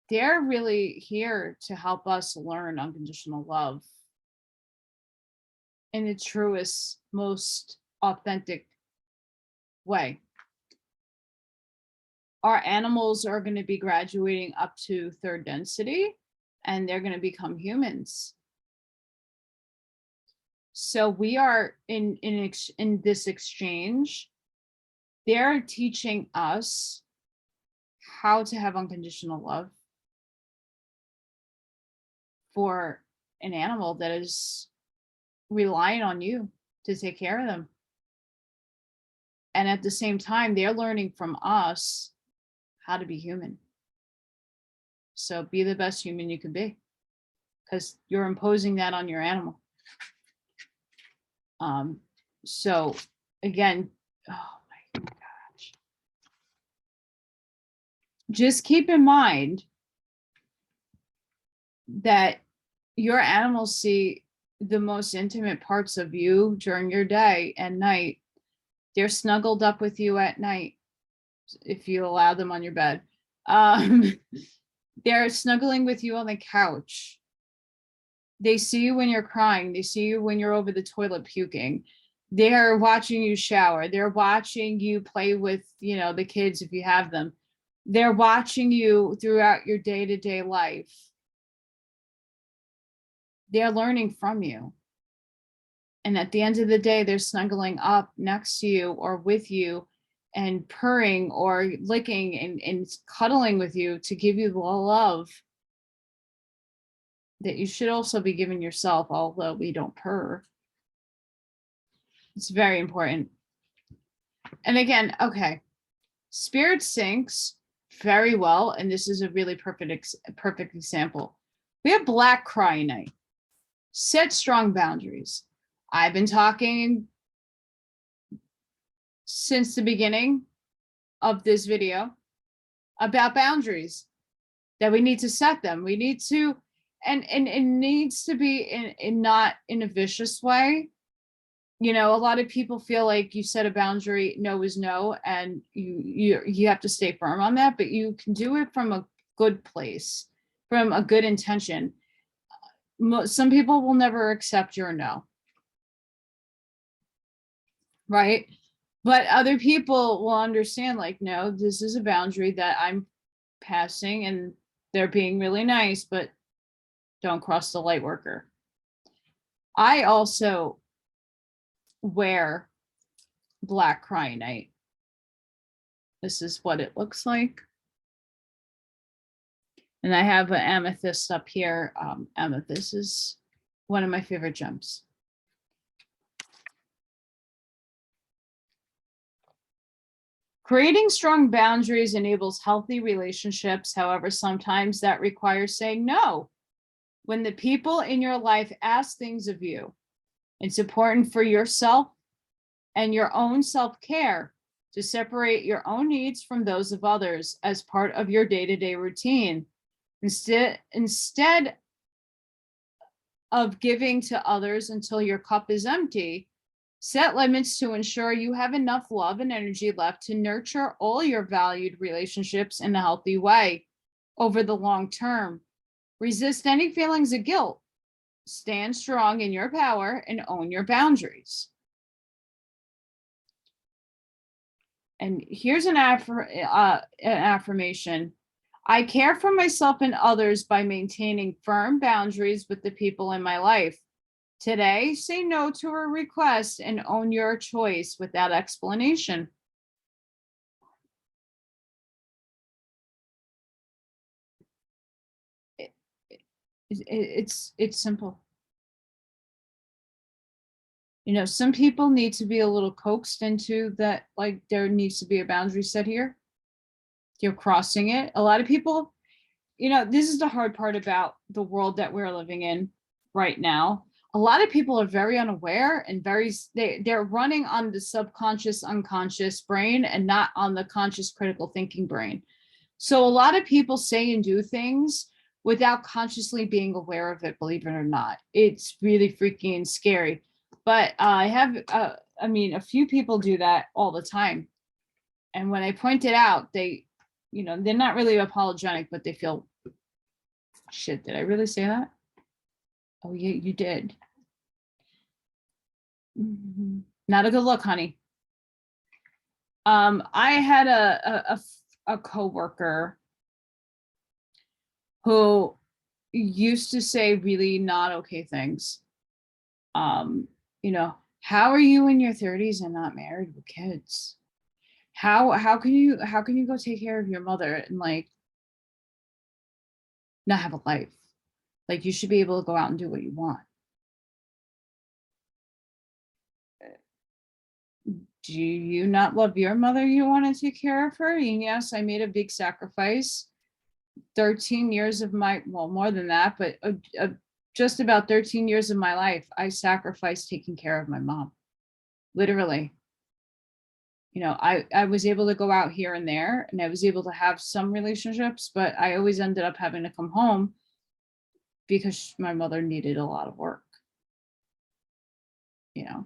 They're really here to help us learn unconditional love in the truest, most authentic way. Our animals are going to be graduating up to third density, and they're going to become humans. So we are in this exchange. They're teaching us how to have unconditional love for an animal that is relying on you to take care of them. And at the same time, they're learning from us how to be human. So be the best human you can be, because you're imposing that on your animal. So again, oh my gosh. Just keep in mind that your animals see the most intimate parts of you during your day and night. They're snuggled up with you at night, if you allow them on your bed. They're snuggling with you on the couch. They see you when you're crying. They see you when you're over the toilet puking. They're watching you shower. They're watching you play with, you know, the kids if you have them. They're watching you throughout your day-to-day life. They're learning from you. And at the end of the day, they're snuggling up next to you or with you and purring or licking and cuddling with you to give you the love that you should also be giving yourself, although we don't purr. It's very important. And again, okay, spirit syncs very well, and this is a really perfect example. We have Black Cryonite. Set strong boundaries. I've been talking since the beginning of this video about boundaries, that we need to set them. We need to, and it needs to be in not in a vicious way. You know, a lot of people feel like you set a boundary, no is no, and you have to stay firm on that, but you can do it from a good place, from a good intention. Some people will never accept your no, right? But other people will understand, like, no, this is a boundary that I'm passing, and they're being really nice, but don't cross the light worker. I also wear Black Cryonite. This is what it looks like. And I have an amethyst up here. Amethyst is one of my favorite gems. Creating strong boundaries enables healthy relationships. However, sometimes that requires saying no. When the people in your life ask things of you, it's important for yourself and your own self-care to separate your own needs from those of others as part of your day-to-day routine. Instead of giving to others until your cup is empty, set limits to ensure you have enough love and energy left to nurture all your valued relationships in a healthy way over the long term. Resist any feelings of guilt. Stand strong in your power and own your boundaries. And here's an affirmation. I care for myself and others by maintaining firm boundaries with the people in my life. Today, say no to a request and own your choice without explanation. It's simple. You know, some people need to be a little coaxed into that, like there needs to be a boundary set here. You're crossing it. A lot of people, you know, this is the hard part about the world that we're living in right now. A lot of people are very unaware and they're running on the subconscious, unconscious brain and not on the conscious, critical thinking brain. So a lot of people say and do things without consciously being aware of it, believe it or not. It's really freaky and scary. But I have, a few people do that all the time. And when I point it out, they, you know, they're not really apologetic, but they feel, shit, did I really say that? Oh, yeah, you did. Not a good look, honey. I had a coworker who used to say really not okay things. You know, how are you in your 30s and not married with kids? How can you go take care of your mother and like not have a life? Like you should be able to go out and do what you want. Do you not love your mother? You want to take care of her? And yes, I made a big sacrifice. 13 years of my, well, more than that, but just about 13 years of my life, I sacrificed taking care of my mom. Literally. You know, I was able to go out here and there and I was able to have some relationships, but I always ended up having to come home because my mother needed a lot of work, you know,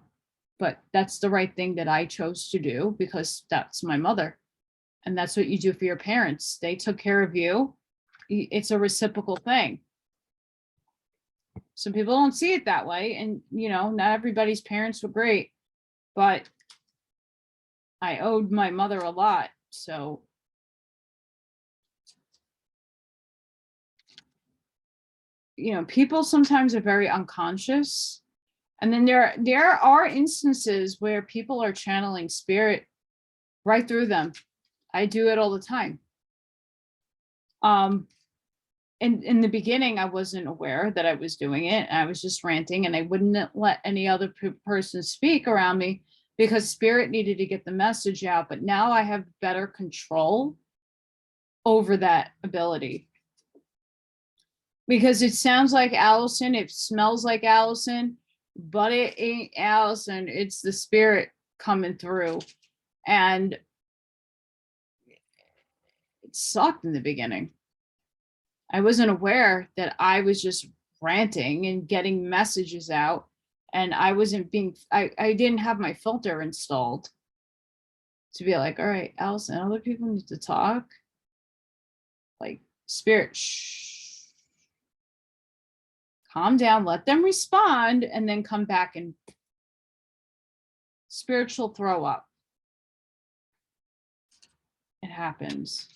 but that's the right thing that I chose to do because that's my mother. And that's what you do for your parents. They took care of you. It's a reciprocal thing. Some people don't see it that way. And, you know, not everybody's parents were great, but I owed my mother a lot. So, you know, people sometimes are very unconscious. And then there are instances where people are channeling spirit right through them. I do it all the time. In the beginning, I wasn't aware that I was doing it. I was just ranting and I wouldn't let any other person speak around me because spirit needed to get the message out. But now I have better control over that ability. Because it sounds like Allison, it smells like Allison, but it ain't Allison. It's the spirit coming through. And it sucked in the beginning. I wasn't aware that I was just ranting and getting messages out. And I wasn't being, I didn't have my filter installed to be like, all right, Allison, other people need to talk. Like, spirit, shh, calm down, let them respond, and then come back and spiritual throw up. It happens.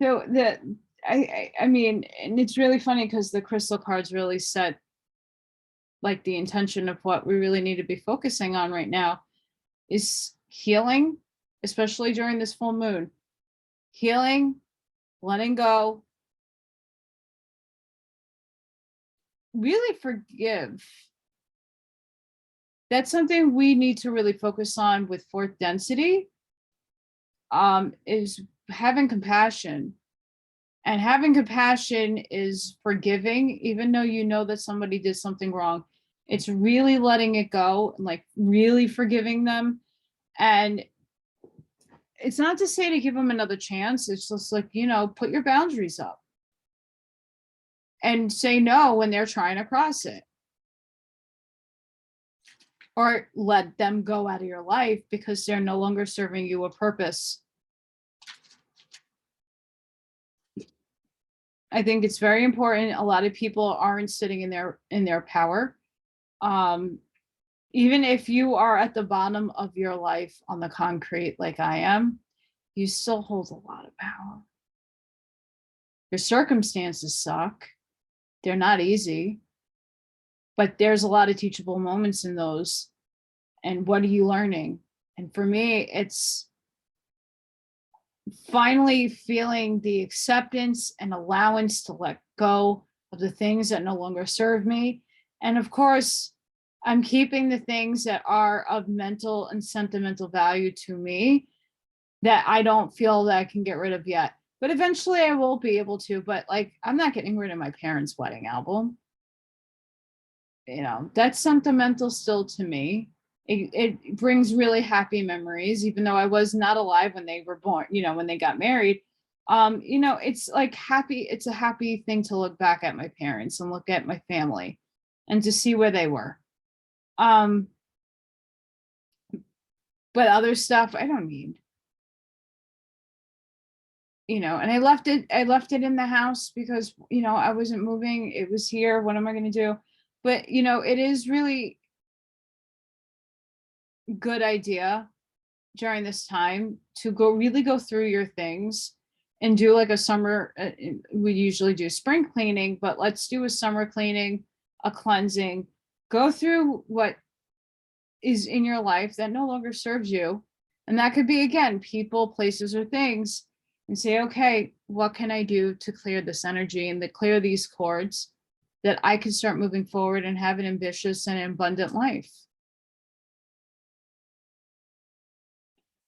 So I mean, and it's really funny because the crystal cards really set like the intention of what we really need to be focusing on right now is healing, especially during this full moon. Healing, letting go, really forgive. That's something we need to really focus on with fourth density, is having compassion. And having compassion is forgiving, even though you know that somebody did something wrong. It's really letting it go and like really forgiving them. And it's not to say to give them another chance. It's just like, you know, put your boundaries up and say no when they're trying to cross it. Or let them go out of your life because they're no longer serving you a purpose. I think it's very important. A lot of people aren't sitting in their power. Even if you are at the bottom of your life on the concrete like I am, you still hold a lot of power. Your circumstances suck. They're not easy, but there's a lot of teachable moments in those. And what are you learning? And for me, it's finally feeling the acceptance and allowance to let go of the things that no longer serve me. And of course, I'm keeping the things that are of mental and sentimental value to me that I don't feel that I can get rid of yet. But eventually I will be able to, but like, I'm not getting rid of my parents' wedding album. You know, that's sentimental still to me. It brings really happy memories, even though I was not alive when they were born, you know, when they got married. You know, it's like happy, it's a happy thing to look back at my parents and look at my family and to see where they were. But other stuff I don't need. You know, and I left it in the house because, you know, I wasn't moving. It was here. What am I going to do? But, you know, it is really good idea during this time to really go through your things and do like a summer, we usually do spring cleaning, but let's do a summer cleaning, a cleansing, go through what is in your life that no longer serves you. And that could be, again, people, places, or things, and say, okay, what can I do to clear this energy and to clear these cords that I can start moving forward and have an ambitious and abundant life.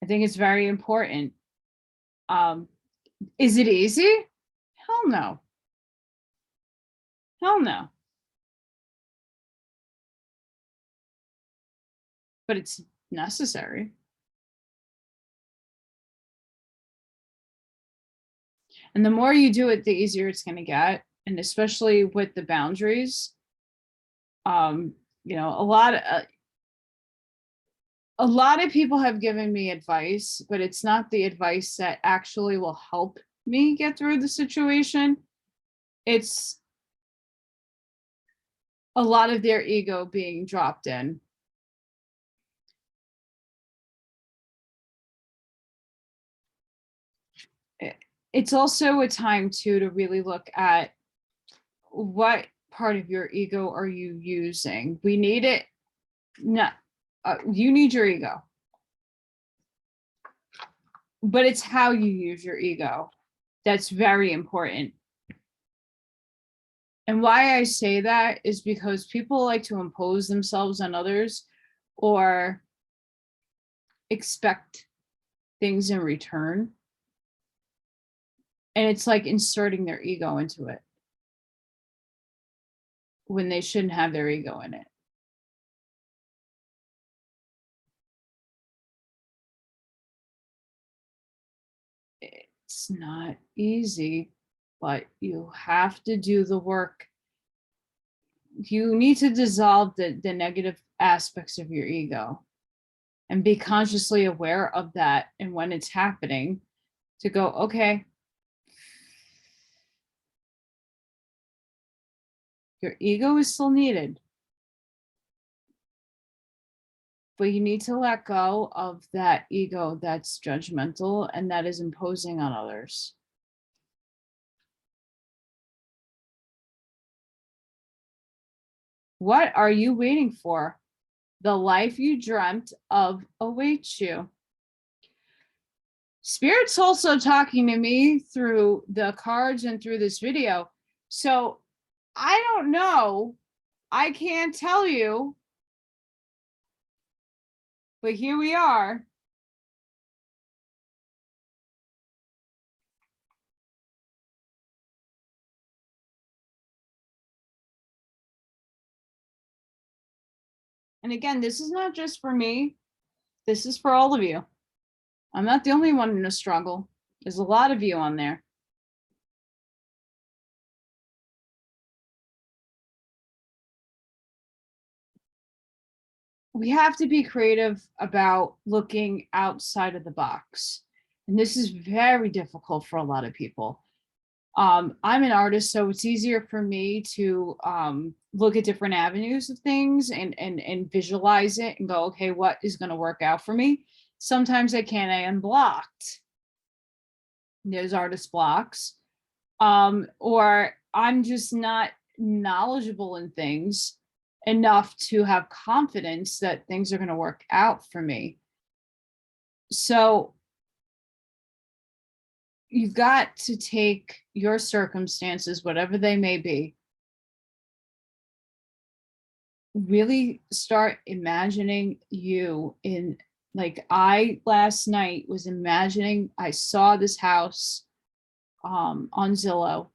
I think it's very important. Is it easy? Hell no. Hell no. But it's necessary. And the more you do it, the easier it's going to get. And especially with the boundaries, you know, a lot of people have given me advice, but it's not the advice that actually will help me get through the situation. It's a lot of their ego being dropped in. It's also a time too to really look at what part of your ego are you using. We need it. No, you need your ego, but it's how you use your ego that's very important. And why I say that is because people like to impose themselves on others or expect things in return. And it's like inserting their ego into it when they shouldn't have their ego in it. It's not easy, but you have to do the work. You need to dissolve the negative aspects of your ego and be consciously aware of that. And when it's happening, to go, okay, your ego is still needed, but you need to let go of that ego that's judgmental and that is imposing on others. What are you waiting for? The life you dreamt of awaits you. Spirit's also talking to me through the cards and through this video. So I don't know. I can't tell you. But here we are. And again, this is not just for me. This is for all of you. I'm not the only one in a struggle. There's a lot of you on there. We have to be creative about looking outside of the box. And this is very difficult for a lot of people. I'm an artist, so it's easier for me to look at different avenues of things and visualize it and go, okay, what is going to work out for me? Sometimes I can't. I am blocked. There's artist blocks. Or I'm just not knowledgeable in things enough to have confidence that things are going to work out for me. So you've got to take your circumstances, whatever they may be, really start imagining you in, like, I last night was imagining, I saw this house on Zillow.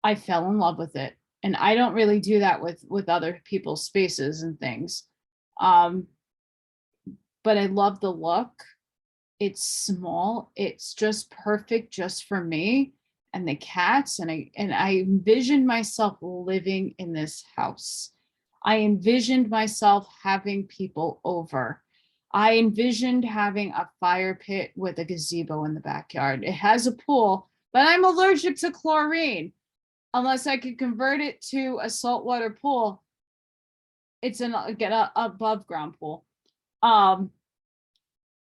I fell in love with it. And I don't really do that with other people's spaces and things. But I love the look. It's small. It's just perfect just for me and the cats. And I envisioned myself living in this house. I envisioned myself having people over. I envisioned having a fire pit with a gazebo in the backyard. It has a pool, but I'm allergic to chlorine. Unless I could convert it to a saltwater pool, it's an above ground pool. And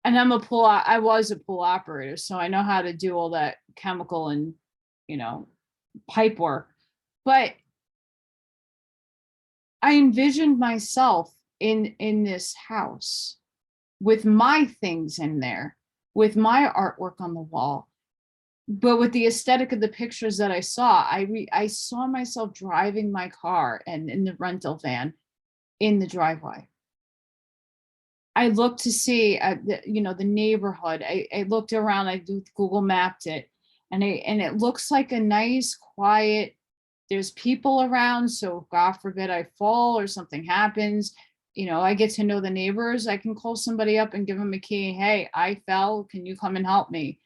I'm I was a pool operator, so I know how to do all that chemical and, pipe work. But I envisioned myself in this house with my things in there, with my artwork on the wall. But with the aesthetic of the pictures that I saw, I saw myself driving my car and in the rental van in the driveway. I looked to see, the neighborhood. I looked around, I Google mapped it, and it looks like a nice, quiet, there's people around. So God forbid I fall or something happens, I get to know the neighbors. I can call somebody up and give them a key. Hey, I fell. Can you come and help me?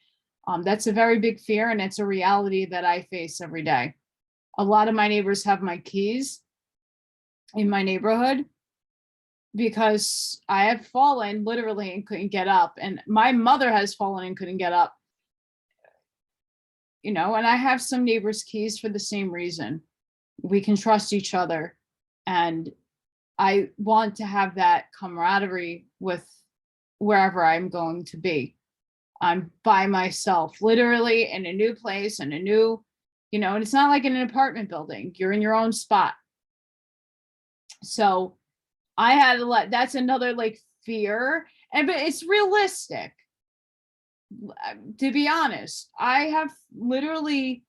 That's a very big fear, and it's a reality that I face every day. A lot of my neighbors have my keys in my neighborhood because I have fallen literally and couldn't get up. And my mother has fallen and couldn't get up. And I have some neighbors' keys for the same reason. We can trust each other. And I want to have that camaraderie with wherever I'm going to be. I'm by myself, literally in a new place and and it's not like in an apartment building. You're in your own spot. So I had to that's another fear. But it's realistic. To be honest, I have literally,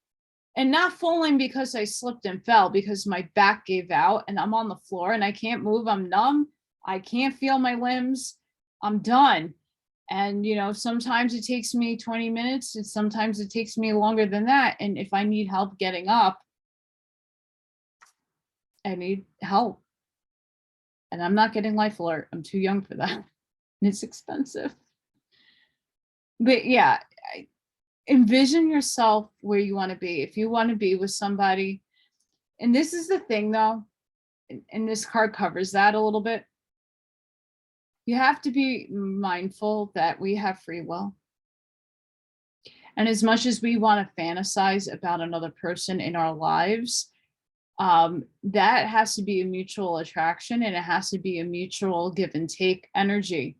and not falling because I slipped and fell, because my back gave out and I'm on the floor and I can't move. I'm numb. I can't feel my limbs. I'm done. And, sometimes it takes me 20 minutes and sometimes it takes me longer than that. And if I need help getting up, I need help. And I'm not getting Life Alert. I'm too young for that. And it's expensive. But yeah, envision yourself where you want to be. If you want to be with somebody, and this is the thing though, and this card covers that a little bit. You have to be mindful that we have free will. And as much as we want to fantasize about another person in our lives, that has to be a mutual attraction, and it has to be a mutual give and take energy.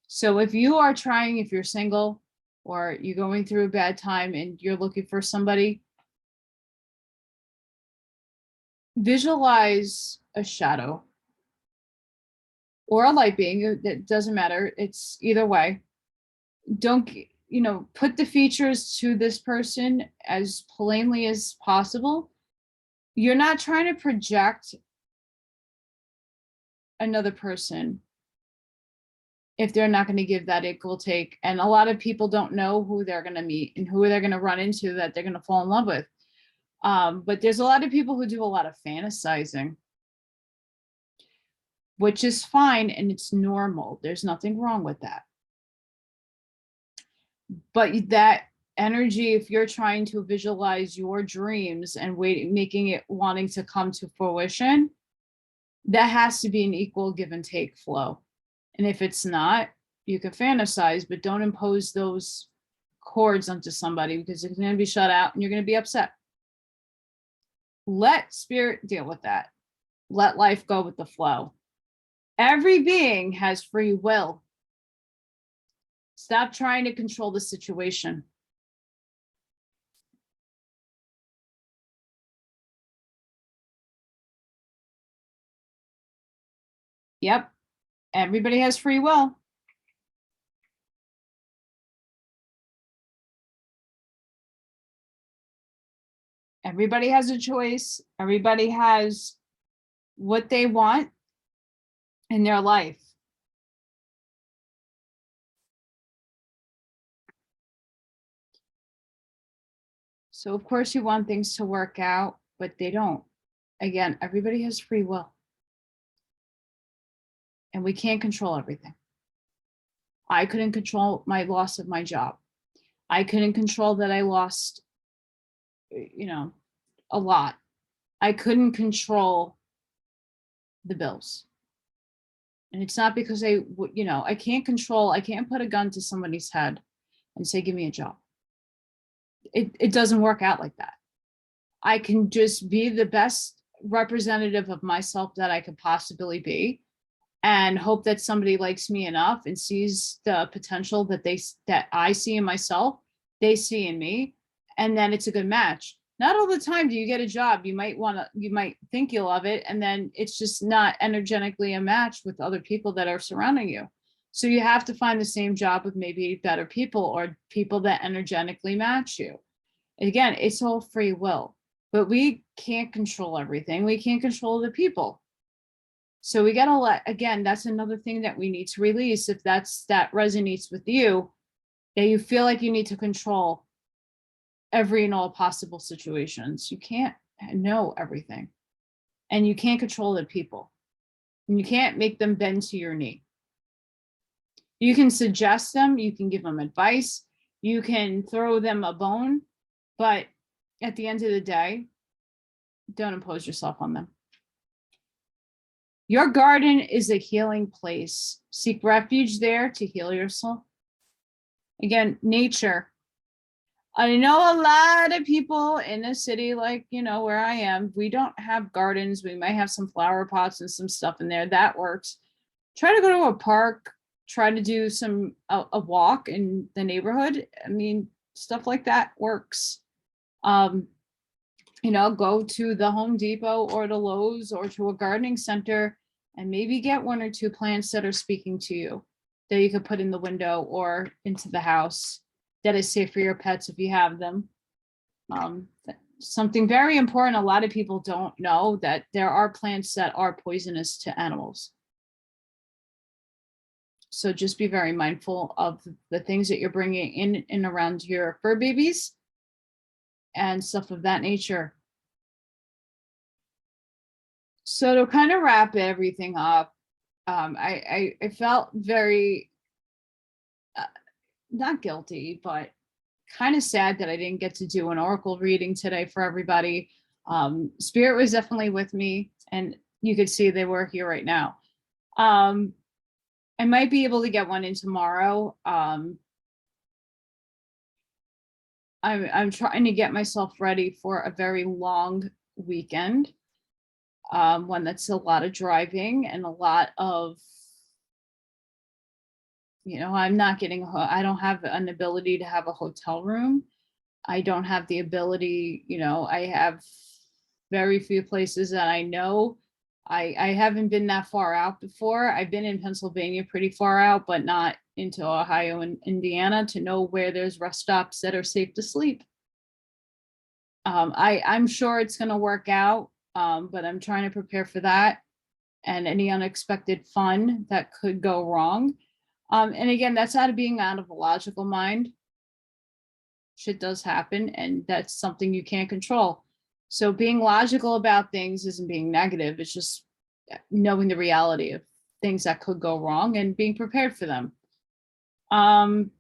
So if you're single or you're going through a bad time and you're looking for somebody, visualize a shadow or a light being. It doesn't matter. It's either way. Don't, put the features to this person as plainly as possible. You're not trying to project another person if they're not going to give that equal take. And a lot of people don't know who they're going to meet and who they're going to run into that they're going to fall in love with. But there's a lot of people who do a lot of fantasizing, which is fine and it's normal. There's nothing wrong with that. But that energy, if you're trying to visualize your dreams and making it wanting to come to fruition, that has to be an equal give and take flow. And if it's not, You can fantasize, but don't impose those cords onto somebody, because it's going to be shut out and you're going to be upset. Let spirit deal with that. Let life go with the flow. Every being has free will. Stop trying to control the situation. Yep. Everybody has free will. Everybody has a choice. Everybody has what they want in their life. So of course you want things to work out, but they don't. Again, everybody has free will. And we can't control everything. I couldn't control my loss of my job. I couldn't control that I lost, a lot. I couldn't control the bills. And it's not because I can't put a gun to somebody's head and say, give me a job. It doesn't work out like that. I can just be the best representative of myself that I could possibly be, and hope that somebody likes me enough and sees the potential that I see in myself, they see in me, and then it's a good match. Not all the time do you get a job. You might think you love it, and then it's just not energetically a match with other people that are surrounding you. So you have to find the same job with maybe better people, or people that energetically match you. Again, it's all free will, but we can't control everything. We can't control the people. So we got to again, that's another thing that we need to release. If that resonates with you, that you feel like you need to control every and all possible situations. You can't know everything, and you can't control the people, and you can't make them bend to your knee. You can suggest them, you can give them advice, you can throw them a bone, but at the end of the day, don't impose yourself on them. Your garden is a healing place. Seek refuge there to heal yourself. Again, nature. I know a lot of people in a city like, where I am, we don't have gardens. We might have some flower pots and some stuff in there. That works. Try to go to a park. Try to do a walk in the neighborhood. I mean, stuff like that works. Go to the Home Depot or the Lowe's or to a gardening center and maybe get one or two plants that are speaking to you that you could put in the window or into the house that is safe for your pets if you have them. Something very important, a lot of people don't know that there are plants that are poisonous to animals. So just be very mindful of the things that you're bringing in and around your fur babies and stuff of that nature. So to kind of wrap everything up, I felt very, not guilty, but kind of sad that I didn't get to do an oracle reading today for everybody. Spirit was definitely with me, and you could see they were here right now. I might be able to get one in tomorrow. I'm trying to get myself ready for a very long weekend. One that's a lot of driving and a lot of, I'm not getting, I don't have an ability to have a hotel room. I don't have the ability, I have very few places that I know. I haven't been that far out before. I've been in Pennsylvania pretty far out, but not into Ohio and Indiana to know where there's rest stops that are safe to sleep. I'm sure it's going to work out, but I'm trying to prepare for that and any unexpected fun that could go wrong. And again, that's out of being out of a logical mind. Shit does happen, and that's something you can't control. So being logical about things isn't being negative. It's just knowing the reality of things that could go wrong and being prepared for them. I'm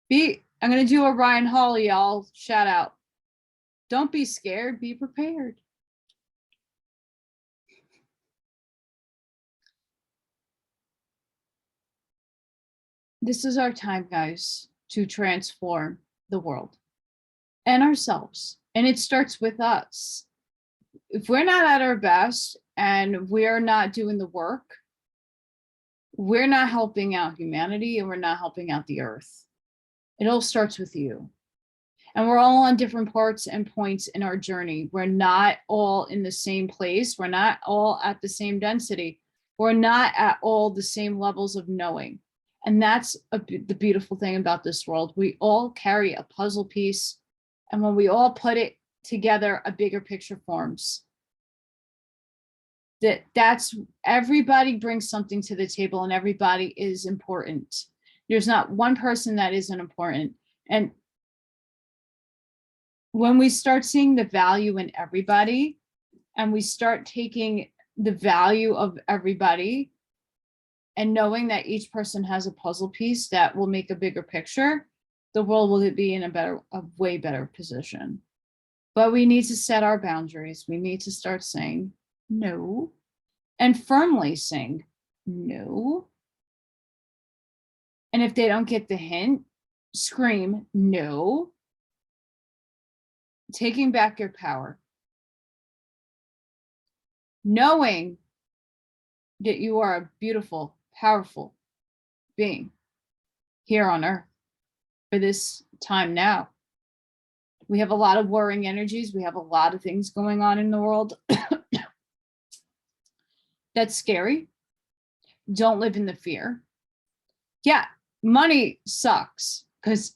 going to do a Ryan Hawley, y'all, shout out. Don't be scared, be prepared. this is our time, guys, to transform the world and ourselves. And it starts with us. If we're not at our best and we're not doing the work, we're not helping out humanity and we're not helping out the earth. It all starts with you. And we're all on different parts and points in our journey. We're not all in the same place. We're not all at the same density. We're not at all the same levels of knowing. And that's the beautiful thing about this world. We all carry a puzzle piece. And when we all put it together, a bigger picture forms. That's everybody brings something to the table and everybody is important. There's not one person that isn't important. And when we start seeing the value in everybody and we start taking the value of everybody and knowing that each person has a puzzle piece that will make a bigger picture, the world will be in a way better position. But we need to set our boundaries. We need to start saying no and firmly saying no. And if they don't get the hint, scream no. Taking back your power. Knowing that you are a beautiful, powerful being here on earth for this time now. We have a lot of warring energies. We have a lot of things going on in the world. That's scary. Don't live in the fear. Yeah, money sucks because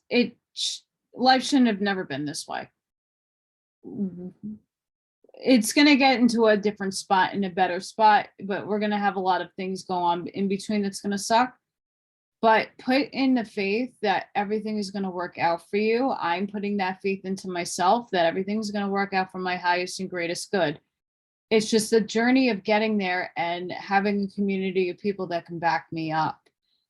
life shouldn't have never been this way. It's going to get into a different spot and a better spot, but we're going to have a lot of things go on in between that's going to suck. But put in the faith that everything is going to work out for you. I'm putting that faith into myself that everything's going to work out for my highest and greatest good. It's just a journey of getting there and having a community of people that can back me up,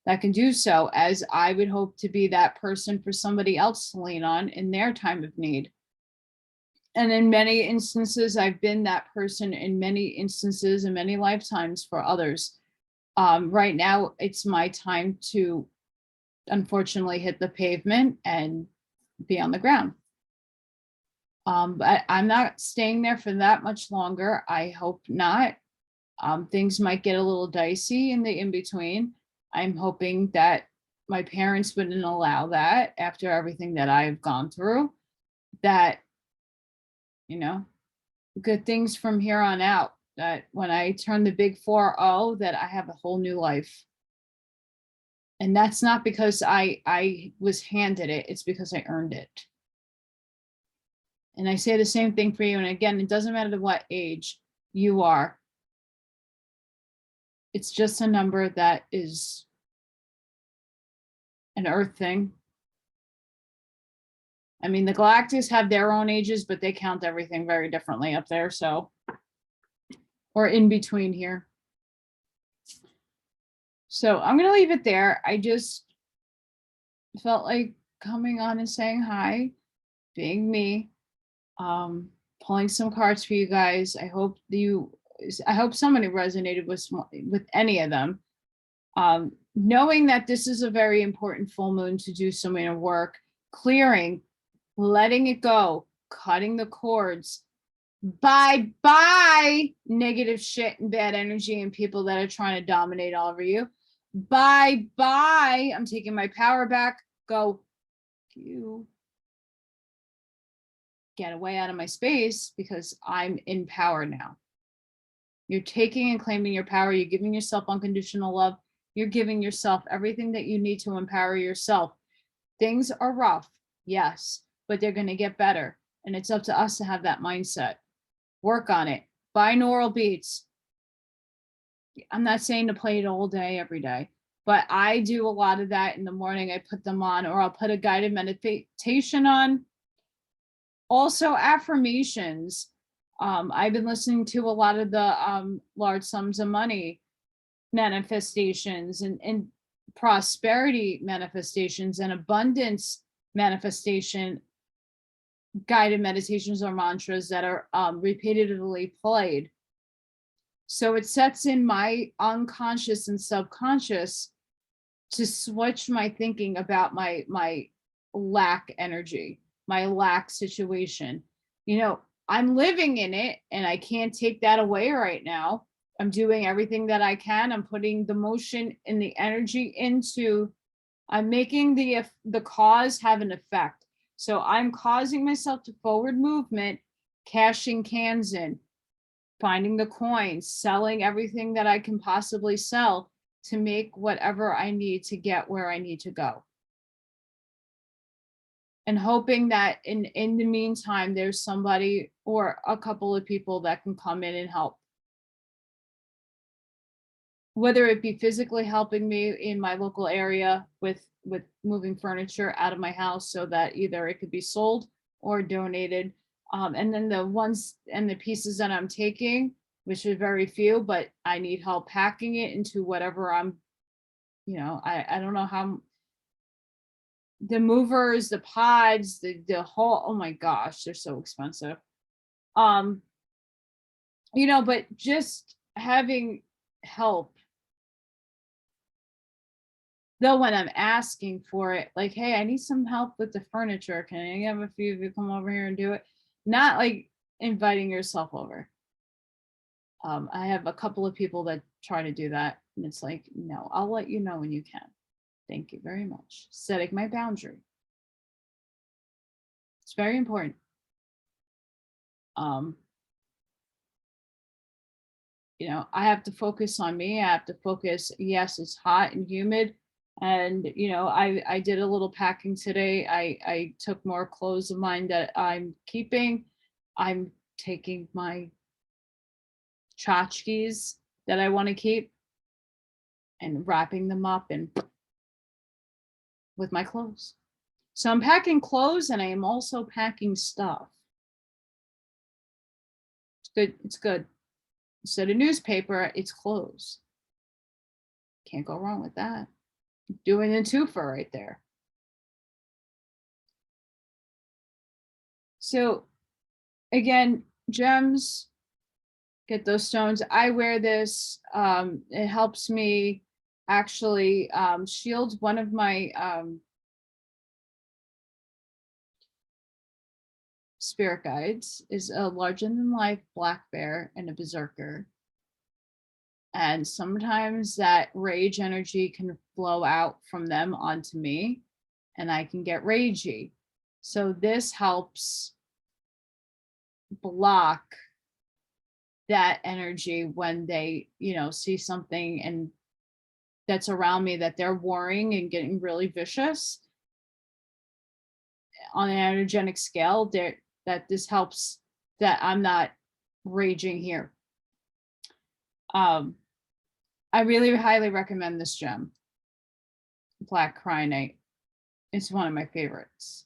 that can do so, as I would hope to be that person for somebody else to lean on in their time of need. And in many instances, I've been that person in many instances and many lifetimes for others. Right now, it's my time to, unfortunately, hit the pavement and be on the ground. But I'm not staying there for that much longer. I hope not. Things might get a little dicey in the in-between. I'm hoping that my parents wouldn't allow that after everything that I've gone through, that, you know, good things from here on out, that when I turn the big 4-0, that I have a whole new life. And that's not because I was handed it, it's because I earned it. And I say the same thing for you. And again, it doesn't matter what age you are. It's just a number that is an earth thing. I mean, the Galactics have their own ages, but they count everything very differently up there. So, or in between here. So I'm going to leave it there. I just felt like coming on and saying hi, being me, pulling some cards for you guys. I hope somebody resonated with any of them. Knowing that this is a very important full moon to do some inner work, clearing, letting it go, cutting the cords. Bye negative shit and bad energy and people that are trying to dominate all over you. Bye. I'm taking my power back. Go. You get away out of my space because I'm in power now. You're taking and claiming your power. You're giving yourself unconditional love. You're giving yourself everything that you need to empower yourself. Things are rough, yes, but they're going to get better. And it's up to us to have that mindset. Work on it. Binaural beats. I'm not saying to play it all day, every day, but I do a lot of that in the morning. I put them on, or I'll put a guided meditation on. Also, affirmations. I've been listening to a lot of the large sums of money manifestations and prosperity manifestations and abundance manifestation guided meditations or mantras that are repeatedly played. So it sets in my unconscious and subconscious to switch my thinking about my lack energy, my lack situation. You know, I'm living in it and I can't take that away right now. I'm doing everything that I can. I'm putting the motion and the energy into, I'm making the cause have an effect. So I'm causing myself to forward movement, cashing cans in, finding the coins, selling everything that I can possibly sell to make whatever I need to get where I need to go. And hoping that in the meantime, there's somebody or a couple of people that can come in and help. Whether it be physically helping me in my local area with moving furniture out of my house so that either it could be sold or donated. And then the ones and the pieces that I'm taking, which are very few, but I need help packing it into whatever I'm, you know, I don't know how, the movers, the pods, the whole, oh my gosh, they're so expensive. You know, but just having help. Though when I'm asking for it, like, hey, I need some help with the furniture. Can I have a few of you come over here and do it? Not like inviting yourself over. I have a couple of people that try to do that. And it's like, no, I'll let you know when you can. Thank you very much. Setting my boundary. It's very important. You know, I have to focus on me. I have to focus. Yes, it's hot and humid. And, you know, I did a little packing today. I took more clothes of mine that I'm keeping. I'm taking my tchotchkes that I want to keep and wrapping them up and with my clothes. So I'm packing clothes and I am also packing stuff. It's good. It's good. Instead of newspaper, it's clothes. Can't go wrong with that. Doing a twofer right there. So again, gems, get those stones. I wear this. It helps me actually shield one of my spirit guides is a larger than life black bear and a berserker. And sometimes that rage energy can flow out from them onto me and I can get ragey. So this helps block that energy when they, you know, see something and that's around me that they're worrying and getting really vicious on an energetic scale, there that this helps that I'm not raging here. I really highly recommend this gem, Black Cryonite. It's one of my favorites.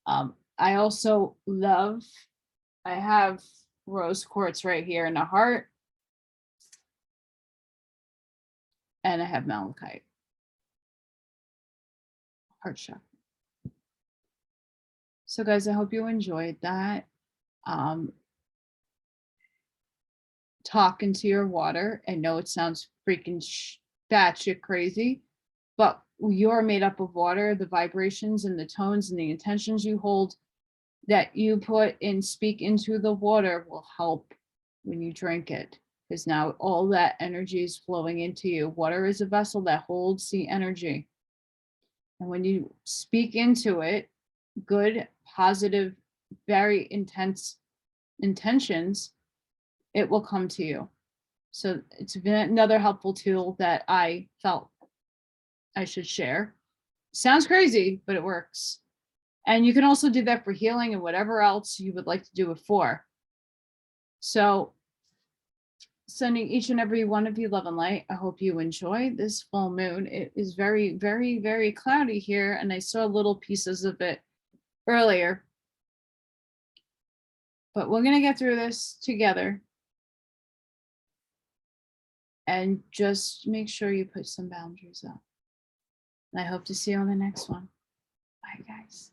I also love, I have rose quartz right here in the heart. And I have malachite. Heart chakra. So guys, I hope you enjoyed that. Talk into your water. I know it sounds freaking batshit crazy, but you're made up of water. The vibrations and the tones and the intentions you hold that you put and speak into the water will help when you drink it, because now all that energy is flowing into you. Water is a vessel that holds the energy. And when you speak into it, good, positive, very intense intentions, it will come to you. So it's been another helpful tool that I felt I should share. Sounds crazy, but it works. And you can also do that for healing and whatever else you would like to do it for. So sending each and every one of you love and light. I hope you enjoy this full moon. It is very, very, very cloudy here. And I saw little pieces of it earlier. But we're going to get through this together. And just make sure you put some boundaries up. And I hope to see you on the next one. Bye, guys.